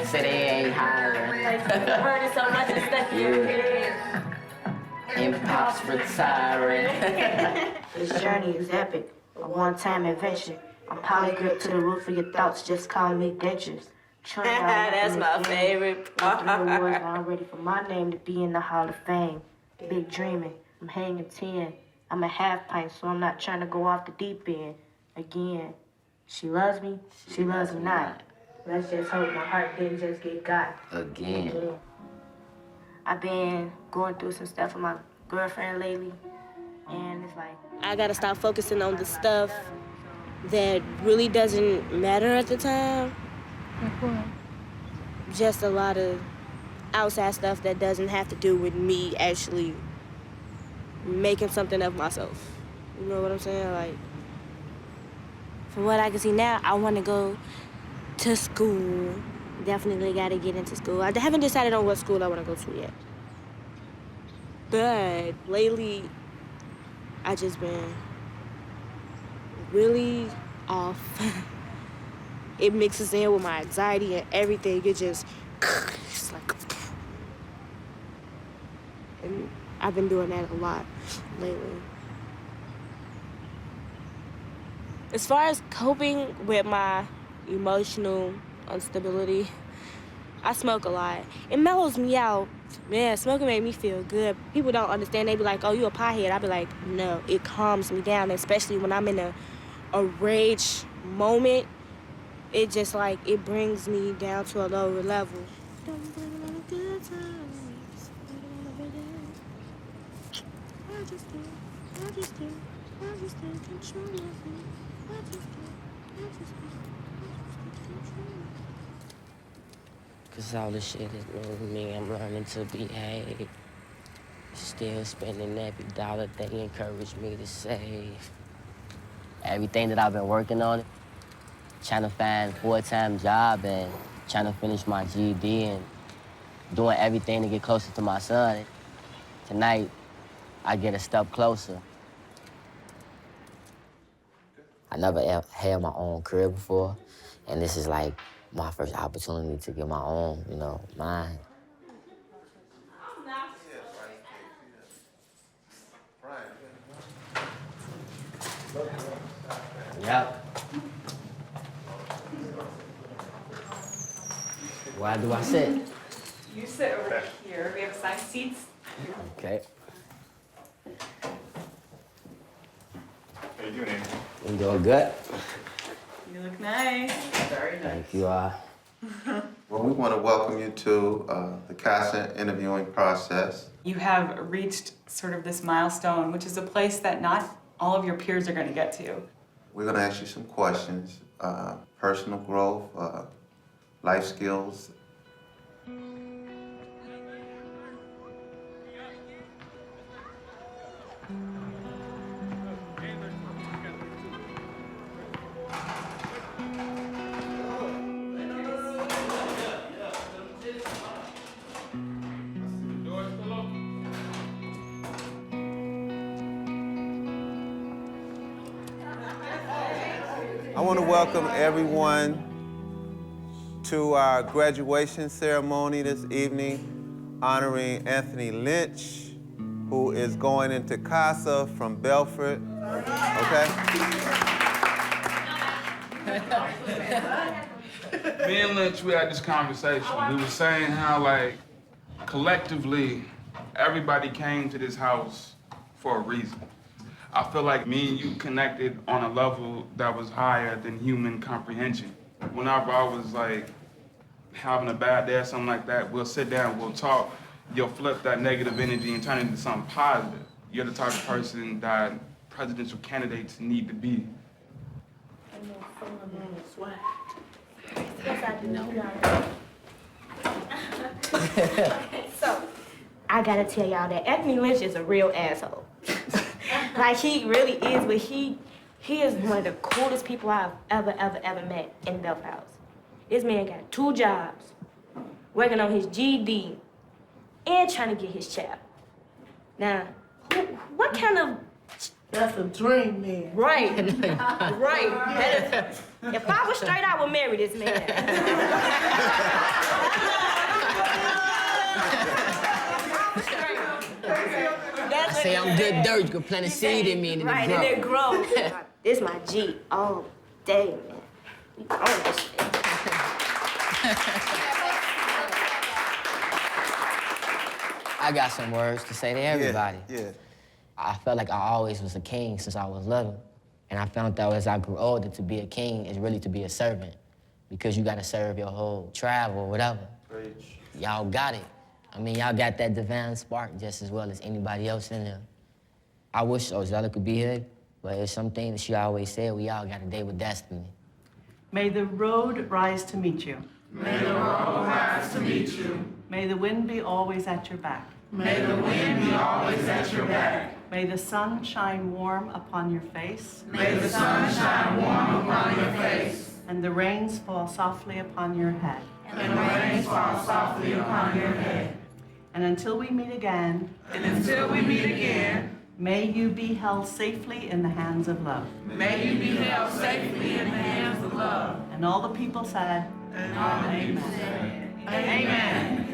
Say they ain't hiring. Heard it so much it's stuck in your head. And Pop's retiring. This journey is epic, a one-time adventure. I'm polygrip to the roof of your thoughts, just call me dentures. That's my favorite part. I'm ready for my name to be in the Hall of Fame. Big dreaming, I'm hanging 10. I'm a half pint, so I'm not trying to go off the deep end. Again, she loves me not. Let's just hope my heart didn't just get got. Again. I've been going through some stuff with my girlfriend lately, and it's like, I gotta stop focusing on the stuff that really doesn't matter at the time. Just a lot of outside stuff that doesn't have to do with me actually making something of myself. You know what I'm saying? Like, from what I can see now, I want to go to school. Definitely got to get into school. I haven't decided on what school I want to go to yet. But lately, I just been really off. It mixes in with my anxiety and everything. It's like, and I've been doing that a lot lately. As far as coping with my emotional instability, I smoke a lot. It mellows me out. Man, smoking made me feel good. People don't understand. They be like, oh, you a pothead. I be like, no, it calms me down, especially when I'm in a rage moment. It just like, it brings me down to a lower level. Cause all this shit is moving me, I'm learning to behave. Still spending every dollar they encourage me to save. Everything that I've been working on, trying to find a full-time job and trying to finish my GED and doing everything to get closer to my son. Tonight, I get a step closer. I never had my own career before, and this is like my first opportunity to get my own, mine. Yep. Where do I sit? You sit over here. We have assigned seats. Okay. How you doing, Amy? You doing good? You look nice. Very nice. Thank you. Well, we want to welcome you to the CASA interviewing process. You have reached sort of this milestone, which is a place that not all of your peers are going to get to. We're going to ask you some questions, personal growth, life skills. I want to welcome everyone to our graduation ceremony this evening, honoring Anthony Lynch, who is going into CASA from Belford. Okay? Me and Lynch, we had this conversation. We were saying how, like, collectively, everybody came to this house for a reason. I feel like me and you connected on a level that was higher than human comprehension. Whenever I was like having a bad day or something like that, we'll sit down, we'll talk, you'll flip that negative energy and turn it into something positive. You're the type of person that presidential candidates need to be. So, I gotta tell y'all that Anthony Lynch is a real asshole. Like, he really is, but he is one of the coolest people I've ever met in Belf House. This man got 2 jobs, working on his GED, and trying to get his child. Now, what kind of... That's a dream, man. Right, right. If I was straight, I would marry this man. Say I'm good dirt, you can plant a seed in me and it'll grow. Right, and it grows. This my G all day, man. We own this shit. I got some words to say to everybody. Yeah. I felt like I always was a king since I was little. And I found out as I grew older, to be a king is really to be a servant. Because you gotta serve your whole tribe or whatever. Preach. Y'all got it. I mean, y'all got that divine spark just as well as anybody else in there. I wish Ozella could be here, but it's something that she always said, we all got a day with destiny. May the road rise to meet you. May the road rise to meet you. May the wind be always at your back. May the wind be always at your back. May the sun shine warm upon your face. May the sun shine warm upon your face. And the rains fall softly upon your head. And the rains fall softly upon your head. And until we meet again. And until we meet again. May you be held safely in the hands of love. May you be held safely in the hands of love. And all the people said, And all the people said, Amen.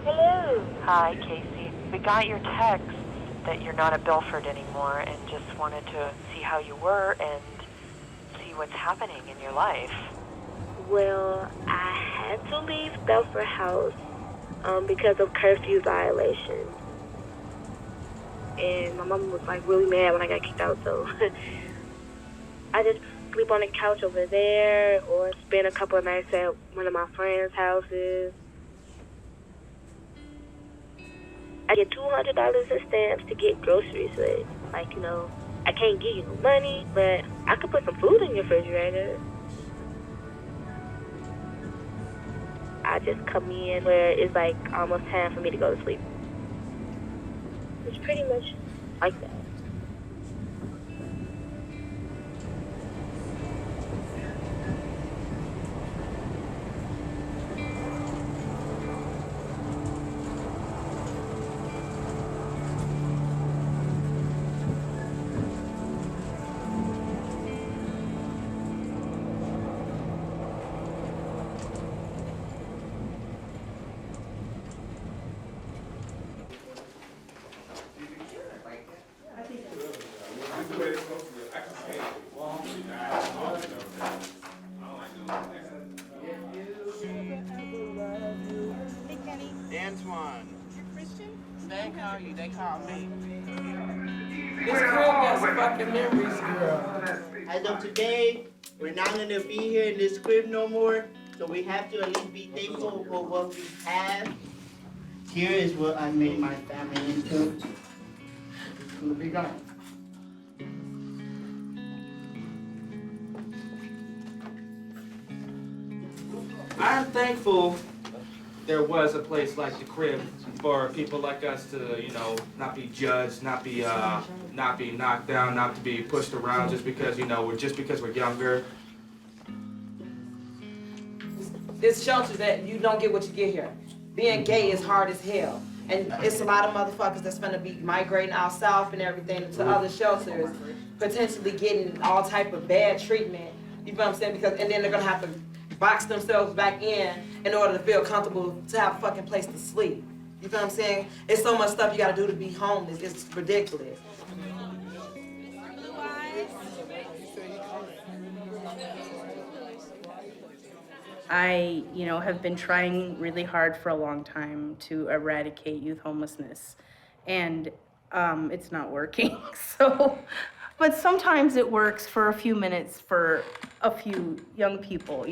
Hello. Hi, Casey. We got your text that you're not at Belford anymore and just wanted to see how you were and see what's happening in your life. Well, I had to leave Belford House because of curfew violations. And my mom was like really mad when I got kicked out, so I just sleep on the couch over there or spend a couple of nights at one of my friends' houses. I get $200 in stamps to get groceries with. Like, you know, I can't give you no money, but I could put some food in your refrigerator. I just come in where it's like almost time for me to go to sleep. It's pretty much like that. Antoine. Christian? They ain't call you, they call me. This girl got some fucking memories, girl. As of today, we're not gonna be here in this crib no more, so we have to at least be thankful for what we have. Here is what I made my family into. It's gonna be gone. I'm thankful there was a place like the crib for people like us to, you know, not be judged, not be knocked down, not to be pushed around just because, you know, because we're younger. It's shelters that you don't get what you get here. Being gay is hard as hell. And it's a lot of motherfuckers that's gonna be migrating out south and everything to other shelters, potentially getting all type of bad treatment. You know what I'm saying? And then they're gonna have to box themselves back in order to feel comfortable to have a fucking place to sleep. You feel what I'm saying? It's so much stuff you gotta do to be homeless. It's ridiculous. I, have been trying really hard for a long time to eradicate youth homelessness, and it's not working. But sometimes it works for a few minutes for a few young people,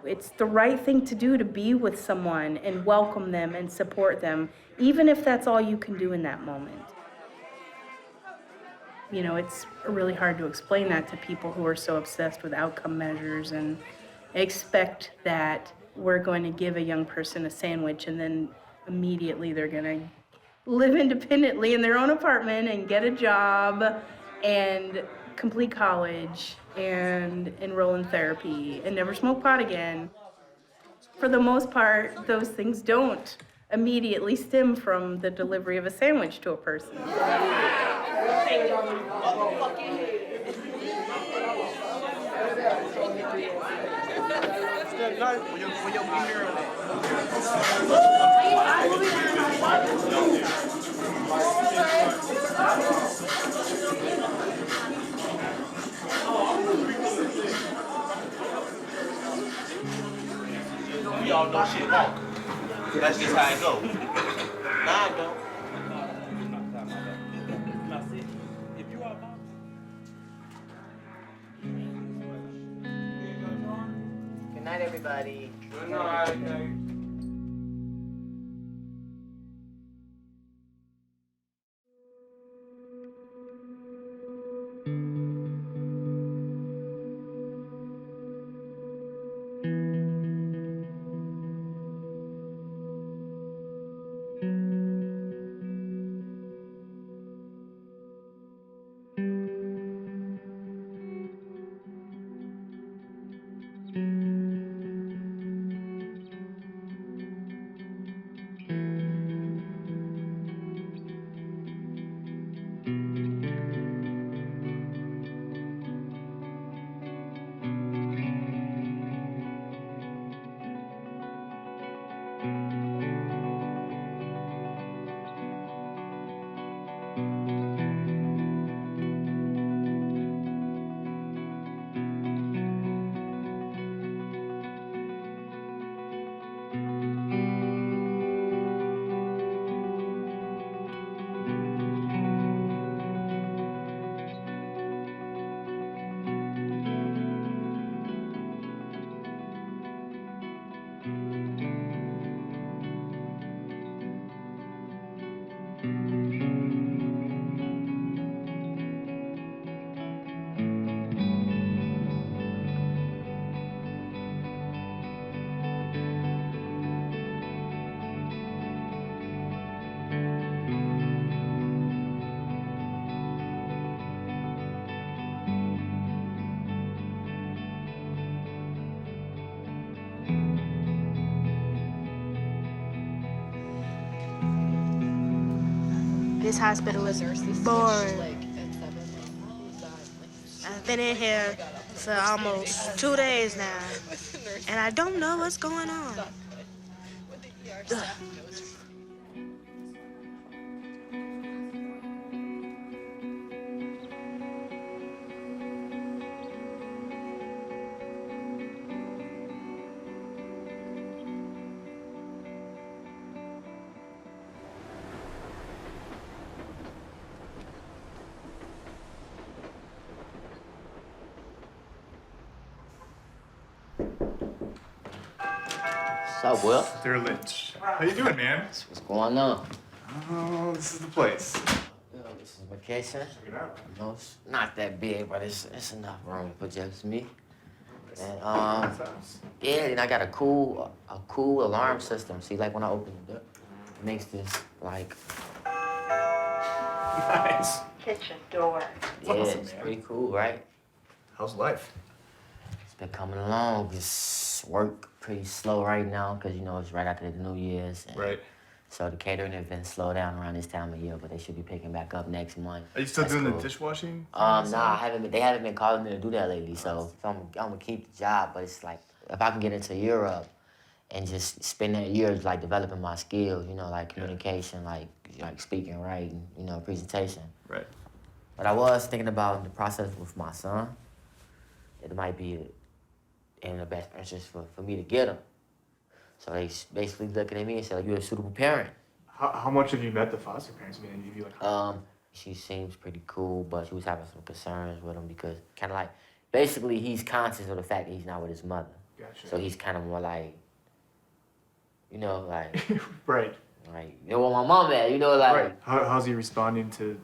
It's the right thing to do to be with someone and welcome them and support them, even if that's all you can do in that moment. It's really hard to explain that to people who are so obsessed with outcome measures and expect that we're going to give a young person a sandwich and then immediately they're going to live independently in their own apartment and get a job and complete college and enroll in therapy and never smoke pot again. For the most part, those things don't immediately stem from the delivery of a sandwich to a person. We all know shit won't. That's just how it goes. Nah, I don't. Good night, everybody. Good night. this hospital is boring. I've been in here for almost 2 days now, and I don't know what's going on. Ugh. What's up, Will? Mr. Lynch. How you doing, man? What's going on? Oh, this is the place. This is vacation. Check it out. You know, it's not that big, but it's enough room for just me. And yeah, and I got a cool alarm system. See, like when I open the door, it makes this like. Nice. Kitchen door. Yeah, awesome, it's man. pretty cool, right? How's life? It's been coming along. Just work pretty slow right now because you know it's right after the New Year's. Right. So the catering has been slowed down around this time of year, but they should be picking back up next month. Are you still That's doing cool. the dishwashing? Nah, I haven't been. They haven't been calling me to do that lately. So I'm gonna keep the job, but it's like if I can get into Europe and just spend that year like developing my skills, you know, like communication, like speaking, writing, you know, presentation. Right. But I was thinking about the process with my son. It might be in the best interest for me to get him. So they basically looking at me and said, "You're a suitable parent." How much have you met the foster parents? I mean, have you like? She seems pretty cool, but she was having some concerns with him because kind of like, basically he's conscious of the fact that he's not with his mother. Gotcha. So he's kind of more like, you know, like. Right. Like, you know where my mom at, you know, like. Right. How's he responding to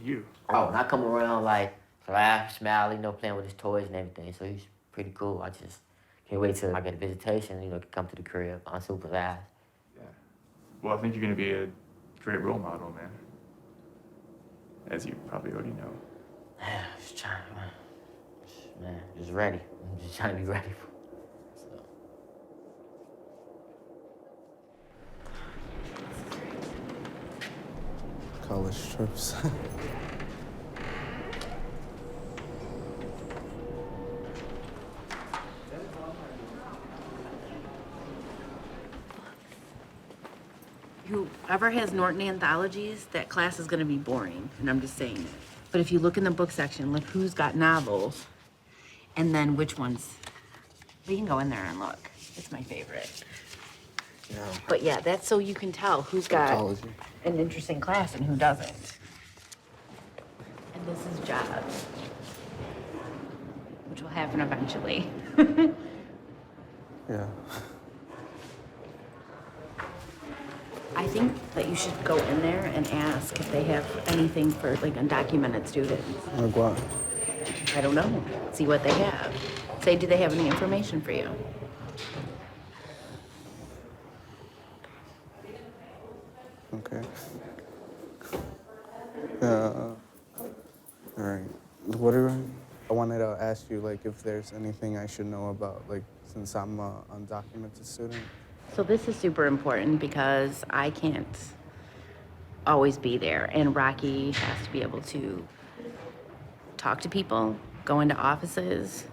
you? Oh, not coming around like, laugh, smile, you know, playing with his toys and everything. So he's pretty cool. I just can't wait till I get a visitation, you know, come to the crib unsupervised. Yeah. Well, I think you're gonna be a great role model, man. As you probably already know. Man, just trying, man, just ready. I'm just trying to be ready for. College trips. Whoever has Norton anthologies, that class is going to be boring, and I'm just saying it. But if you look in the book section, look who's got novels, and then which ones. We can go in there and look. It's my favorite. Yeah. But yeah, that's so you can tell who's got Psychology. an interesting class and who doesn't. And this is jobs, which will happen eventually. Yeah. I think that you should go in there and ask if they have anything for like undocumented students. Like what? I don't know. See what they have. Say, do they have any information for you? Okay. All right. I wanted to ask you, like, if there's anything I should know about, like, since I'm an undocumented student. So this is super important because I can't always be there, and Rocky has to be able to talk to people, go into offices,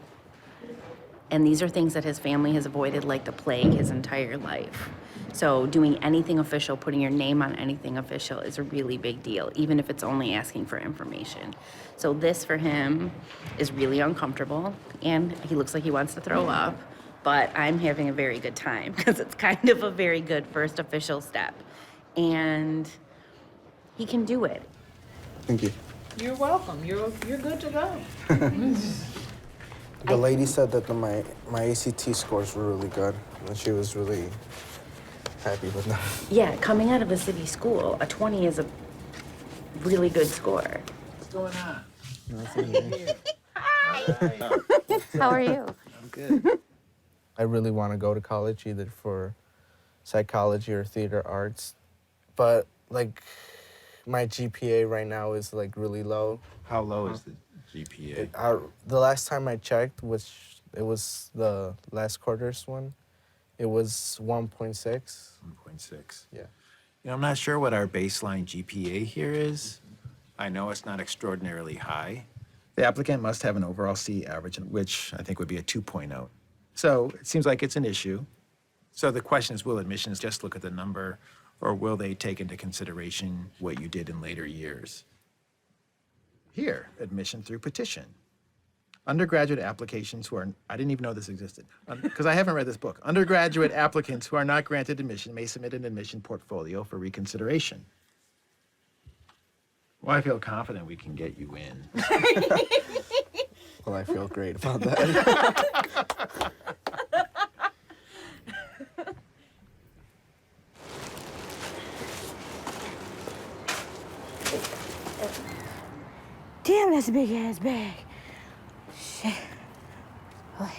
and these are things that his family has avoided like the plague his entire life. So doing anything official, putting your name on anything official is a really big deal, even if it's only asking for information. So this for him is really uncomfortable, and he looks like he wants to throw up, but I'm having a very good time because it's kind of a very good first official step. And he can do it. Thank you. You're welcome. You're good to go. The lady said that my ACT scores were really good, and she was really happy with them. Yeah, coming out of a city school, a 20 is a really good score. What's going on? Hi. How are you? I'm good. I really want to go to college, either for psychology or theater arts, but like my GPA right now is like really low. How low is the GPA? The last time I checked, which it was the last quarter's one, it was 1.6. 1.6. Yeah. I'm not sure what our baseline GPA here is. I know it's not extraordinarily high. The applicant must have an overall C average, which I think would be a 2.0. So it seems like it's an issue. So the question is, will admissions just look at the number, or will they take into consideration what you did in later years? Here, admission through petition. Undergraduate applications who are, I didn't even know this existed, because I haven't read this book. Undergraduate applicants who are not granted admission may submit an admission portfolio for reconsideration. Well, I feel confident we can get you in. Well, I feel great about that. Damn, that's a big ass bag. Shit. Okay.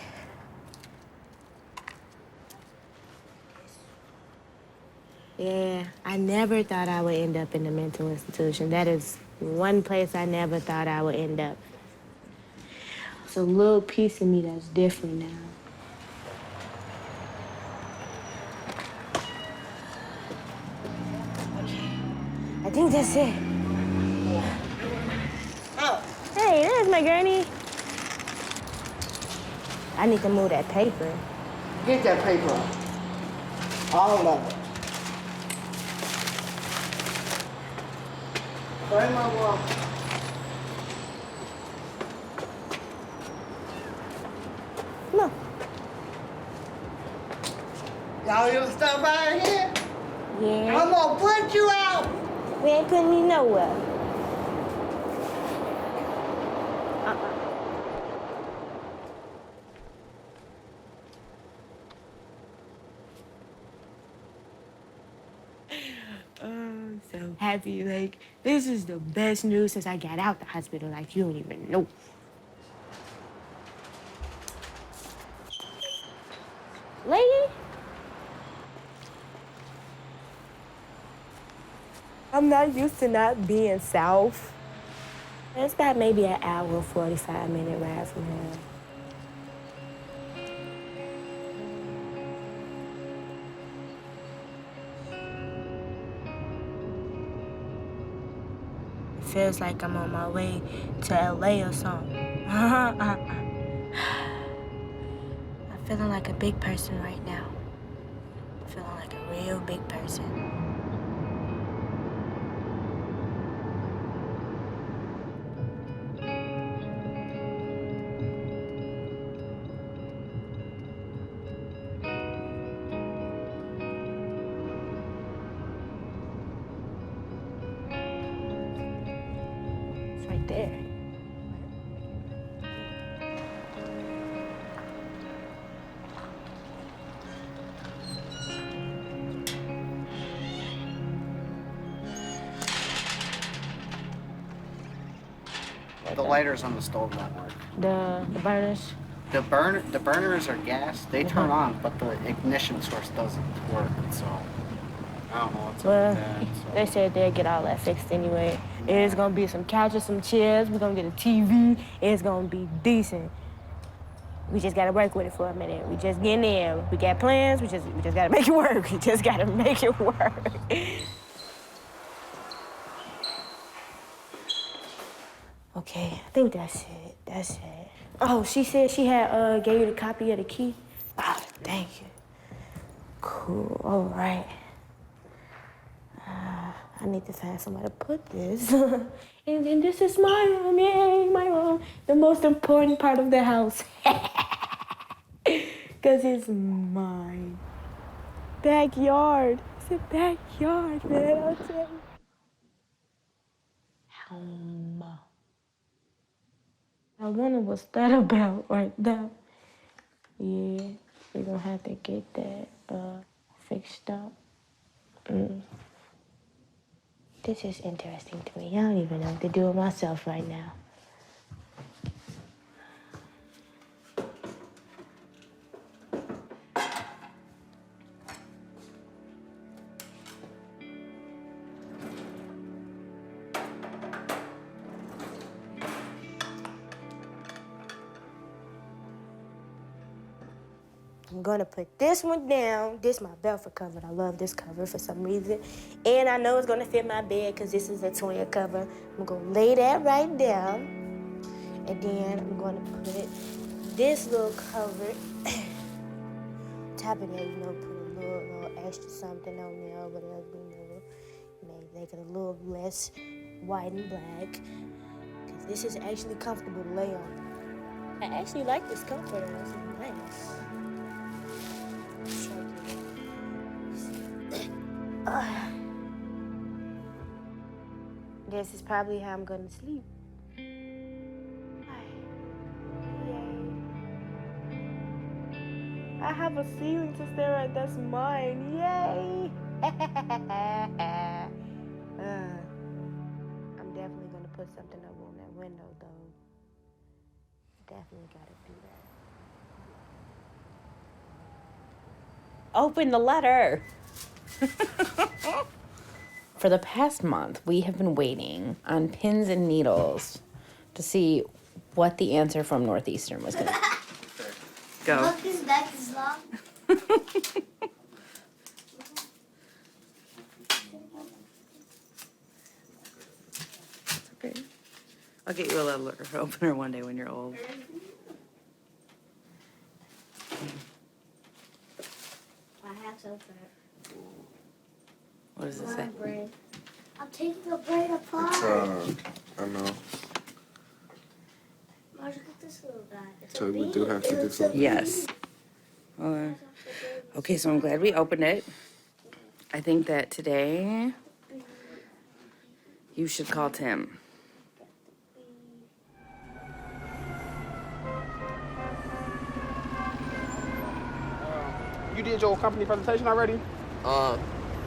Yeah, I never thought I would end up in a mental institution. That is one place I never thought I would end up. It's a little piece of me that's different now. I think that's it. Oh, hey, there's my gurney. I need to move that paper. Get that paper up. All of it. Find my wall. Look. Y'all gonna stop by here? Yeah. I'm gonna put you out. We ain't putting you nowhere. I'm so happy. Like, this is the best news since I got out the hospital. Like, you don't even know. Lady? I'm not used to not being south. It's about maybe an hour, 45-minute ride from here. It feels like I'm on my way to LA or something. I'm feeling like a big person right now. I'm feeling like a real big person. It's right there. The lighters on the stove don't work. The burners? The burners are gas. They turn on, but the ignition source doesn't work. So I don't know what's up Well, with that. So. they said they'd get all that fixed anyway. It's gonna be some couches, some chairs. We're gonna get a TV. It's gonna be decent. We just gotta work with it for a minute. We just getting in. We got plans. We just gotta make it work. We just gotta make it work. Okay, I think that's it. That's it. Oh, she said she had gave you the copy of the key. Ah, thank you. Cool. All right. I need to find somewhere to put this. And then this is my room, yay, my room. The most important part of the house. Because it's mine. Backyard. It's a backyard, man, I'll tell you. I wonder what's that about right there. Yeah, we're gonna have to get that fixed up. This is interesting to me. I don't even know what to do with myself right now. I'm gonna put this one down. This is my Belfort cover. I love this cover for some reason. And I know it's gonna fit my bed because this is a twin cover. I'm gonna lay that right down. And then I'm gonna put this little cover. Top of that, you know, put a little extra something on there or whatever, you know. Make it a little less white and black. Because this is actually comfortable to lay on. I actually like this comforter. It's nice. This is probably how I'm gonna sleep. I have a ceiling to stare at. That's mine. Yay! I'm definitely gonna put something up on that window, though. Definitely gotta do that. Open the letter. For the past month, we have been waiting on pins and needles to see what the answer from Northeastern was going to be. Go. Look, his neck is long. Okay. I'll get you a letter opener one day when you're old. I have to open it. What does it say? Brain. I'm taking the brain apart. I know. Look at this little guy. It's So a we do bee. have to do It's a something. Yes. Okay, so I'm glad we opened it. I think that today you should call Tim. You did your company presentation already?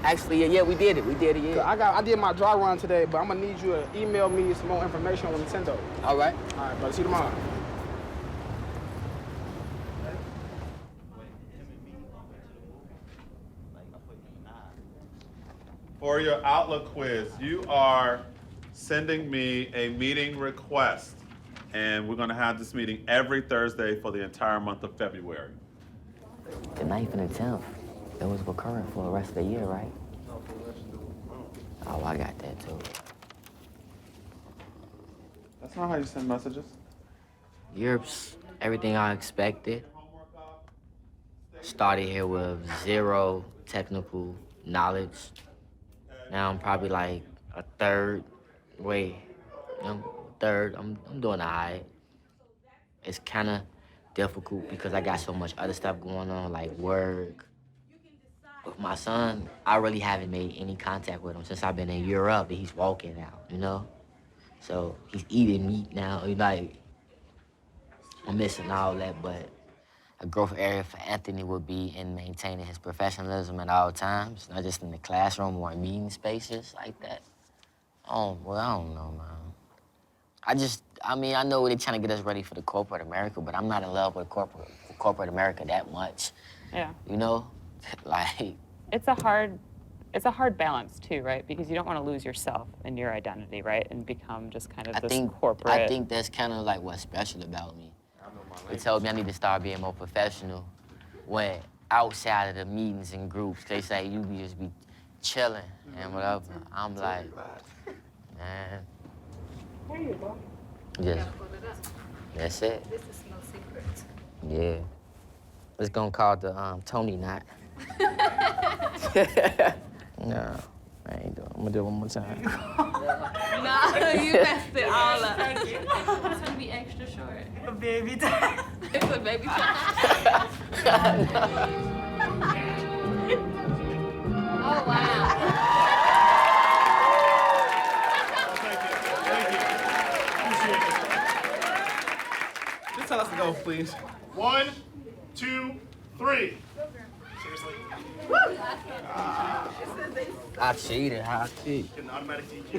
Actually, yeah, we did it. We did it, yeah. I did my dry run today, but I'm gonna need you to email me some more information on Nintendo. All right. All right, brother. See you tomorrow. For your Outlook quiz, you are sending me a meeting request, and we're gonna have this meeting every Thursday for the entire month of February. The 9th and the 10th, it was recurring for the rest of the year, right? Oh, I got that too. That's not how you send messages. Europe's everything I expected. Started here with 0 technical knowledge. Now I'm probably like a third way. I'm doing all right. It's kind of difficult because I got so much other stuff going on, like work. With my son, I really haven't made any contact with him since I've been in Europe, and he's walking now, you know? So he's eating meat now, like, I'm missing all that, but a growth area for Anthony would be in maintaining his professionalism at all times, not just in the classroom or in meeting spaces like that. I don't know, man. I know they're trying to get us ready for the corporate America, but I'm not in love with corporate America that much. Yeah. You know? Like, It's a hard balance too, right? Because you don't want to lose yourself and your identity, right? And become just kind of corporate. I think that's kind of like what's special about me. They told me I need to start being more professional when outside of the meetings and groups, they say you just be chilling and whatever. I'm like, man, There you go. just, that's it. This is no secret. Yeah. It's gonna call the Tony knot. No, I ain't doing it. I'm gonna do it one more time. No, you messed it all up. It's gonna be extra short. A baby time. It's a baby time. Oh, wow. Just tell us to go, please. 1, 2, 3. Seriously. I cheated. I cheat. An automatic DQ.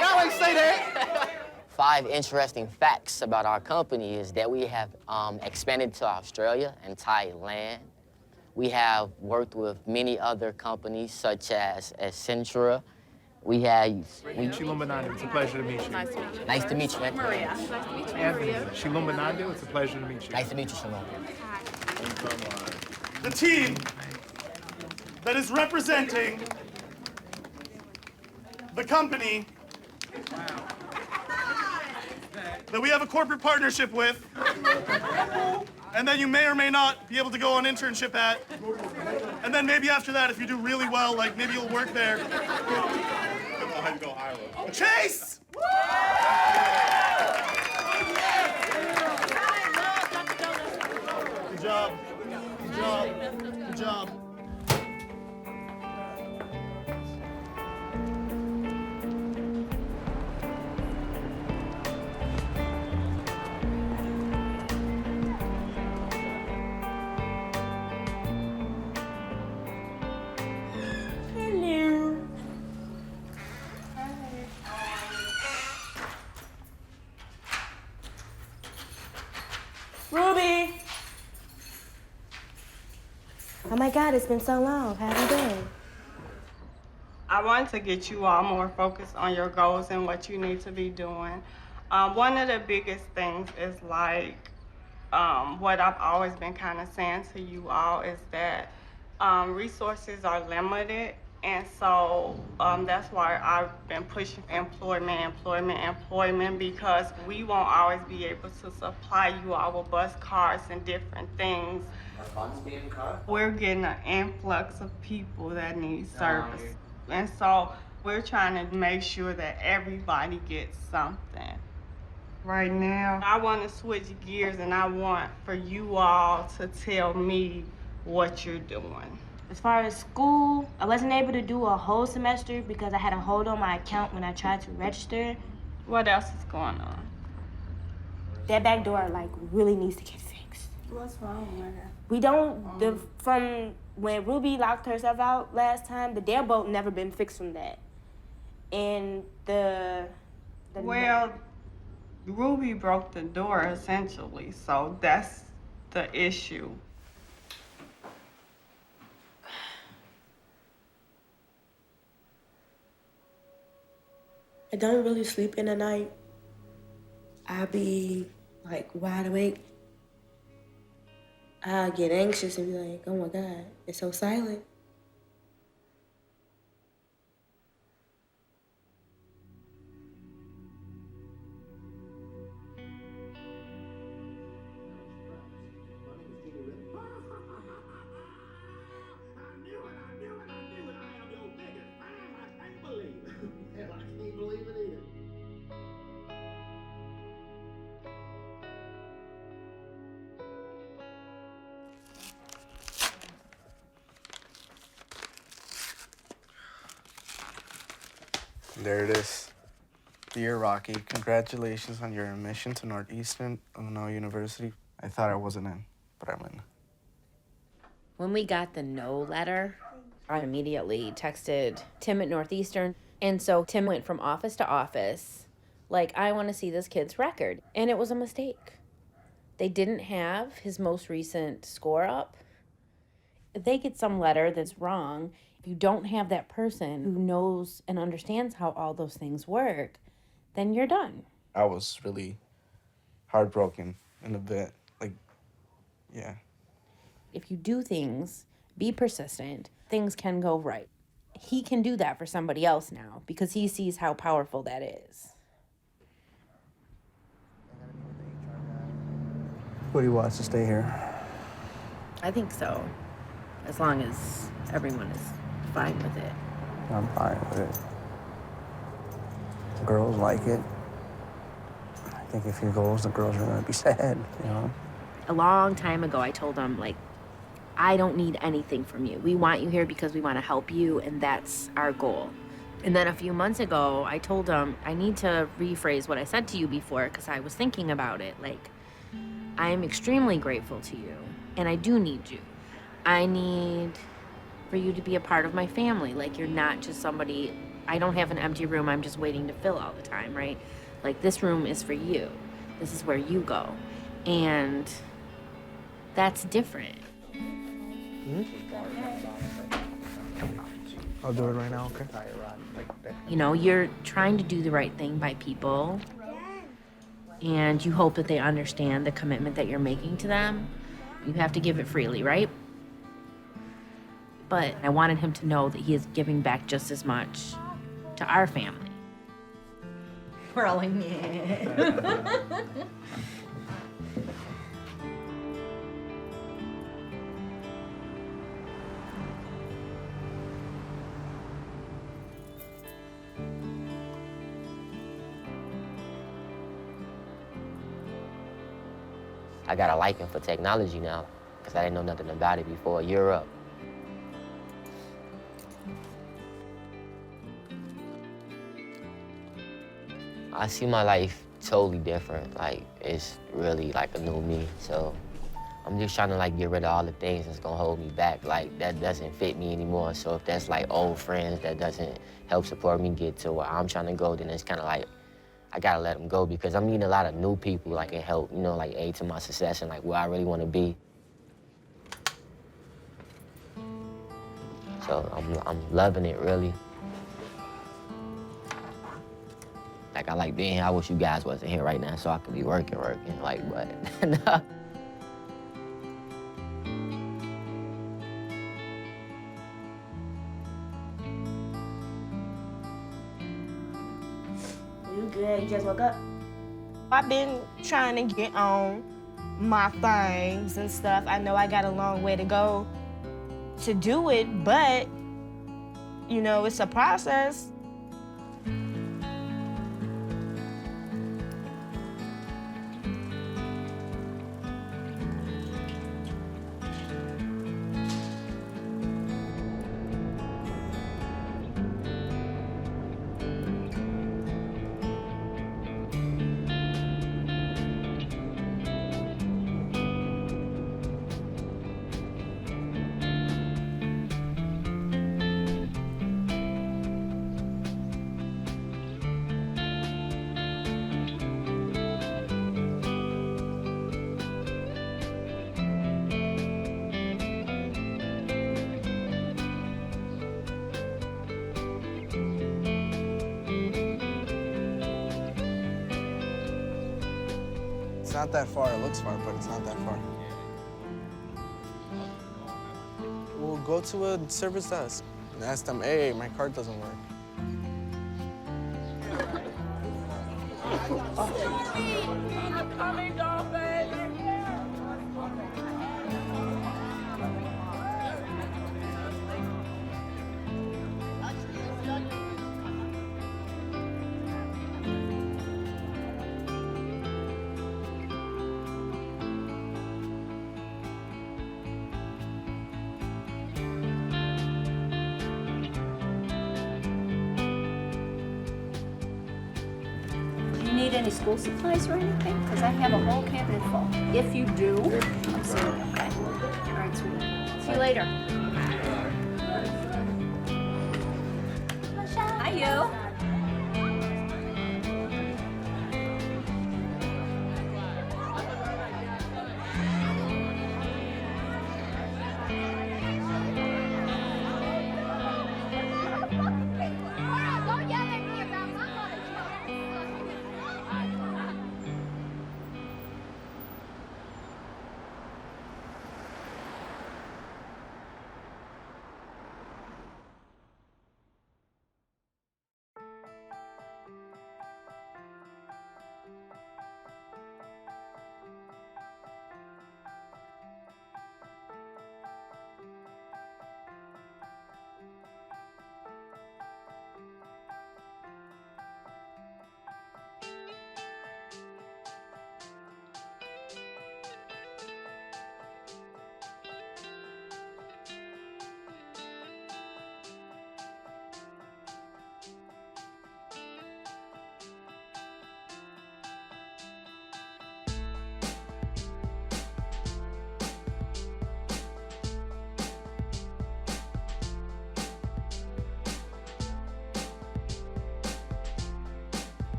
Y'all ain't say that. 5 interesting facts about our company is that we have expanded to Australia and Thailand. We have worked with many other companies such as Accenture. We had... Shilumbanandu, it's a pleasure to meet you. Nice to meet you. Nice to meet you. Maria. Nice to meet you, Maria. Shilumbanandu, it's a pleasure to meet you. Nice to meet you, Shalom. The team that is representing the company that we have a corporate partnership with, and then you may or may not be able to go on internship at, and then maybe after that, if you do really well, like maybe you'll work there. Chase! Good job. Good job. Good job. Hello. Ruby. Oh my God, it's been so long. How have you been? I wanted to get you all more focused on your goals and what you need to be doing. One of the biggest things is like what I've always been kind of saying to you all is that resources are limited. And so that's why I've been pushing employment, because we won't always be able to supply you all with bus cards and different things. We're getting an influx of people that need service. And so we're trying to make sure that everybody gets something. Right now, I want to switch gears and I want for you all to tell me what you're doing. As far as school, I wasn't able to do a whole semester because I had a hold on my account when I tried to register. What else is going on? That back door, like, really needs to get fixed. What's wrong with it? We don't, from when Ruby locked herself out last time, the deadbolt never been fixed from that. And well, Ruby broke the door essentially, so that's the issue. I don't really sleep in the night. I be like wide awake. I get anxious and be like, oh my God, it's so silent. There it is. Dear Rocky, congratulations on your admission to Northeastern Illinois University. I thought I wasn't in, but I'm in. When we got the no letter, I immediately texted Tim at Northeastern. And so Tim went from office to office, like, I want to see this kid's record. And it was a mistake. They didn't have his most recent score up. If they get some letter that's wrong, if you don't have that person who knows and understands how all those things work, then you're done. I was really heartbroken in a bit. Like, yeah. If you do things, be persistent, things can go right. He can do that for somebody else now because he sees how powerful that is. Woody wants to stay here. I think so, as long as everyone is fine with it. I'm fine with it. The girls like it. I think if he goes, the girls are gonna be sad, you know? A long time ago, I told him, like, I don't need anything from you. We want you here because we want to help you, and that's our goal. And then a few months ago, I told him, I need to rephrase what I said to you before because I was thinking about it. Like, I am extremely grateful to you, and I do need you. I need for you to be a part of my family. Like, you're not just somebody, I don't have an empty room I'm just waiting to fill all the time, right? Like, this room is for you. This is where you go. And that's different. I'll do it right now, okay? You know, you're trying to do the right thing by people, and you hope that they understand the commitment that you're making to them. You have to give it freely, right? But I wanted him to know that he is giving back just as much to our family. We're all like, yeah. I got a liking for technology now because I didn't know nothing about it before Europe. I see my life totally different. Like, it's really like a new me. So I'm just trying to like get rid of all the things that's gonna hold me back. Like, that doesn't fit me anymore. So if that's like old friends that doesn't help support me get to where I'm trying to go, then it's kind of like, I gotta let them go because I'm meeting a lot of new people like can help, you know, like aid to my success and like where I really want to be. So I'm loving it, really. Like, I like being here. I wish you guys wasn't here right now so I could be working, like, but no. You good? You just woke up? I've been trying to get on my things and stuff. I know I got a long way to go to do it, but, you know, it's a process. It's not that far. It looks far, but it's not that far. We'll go to a service desk and ask them, hey, my card doesn't work. I'm coming down, baby. Do you need any school supplies or anything? Because I have a whole cabinet full. If you do, I'll see you. Okay. All right, sweetie. See you later. Hi, you.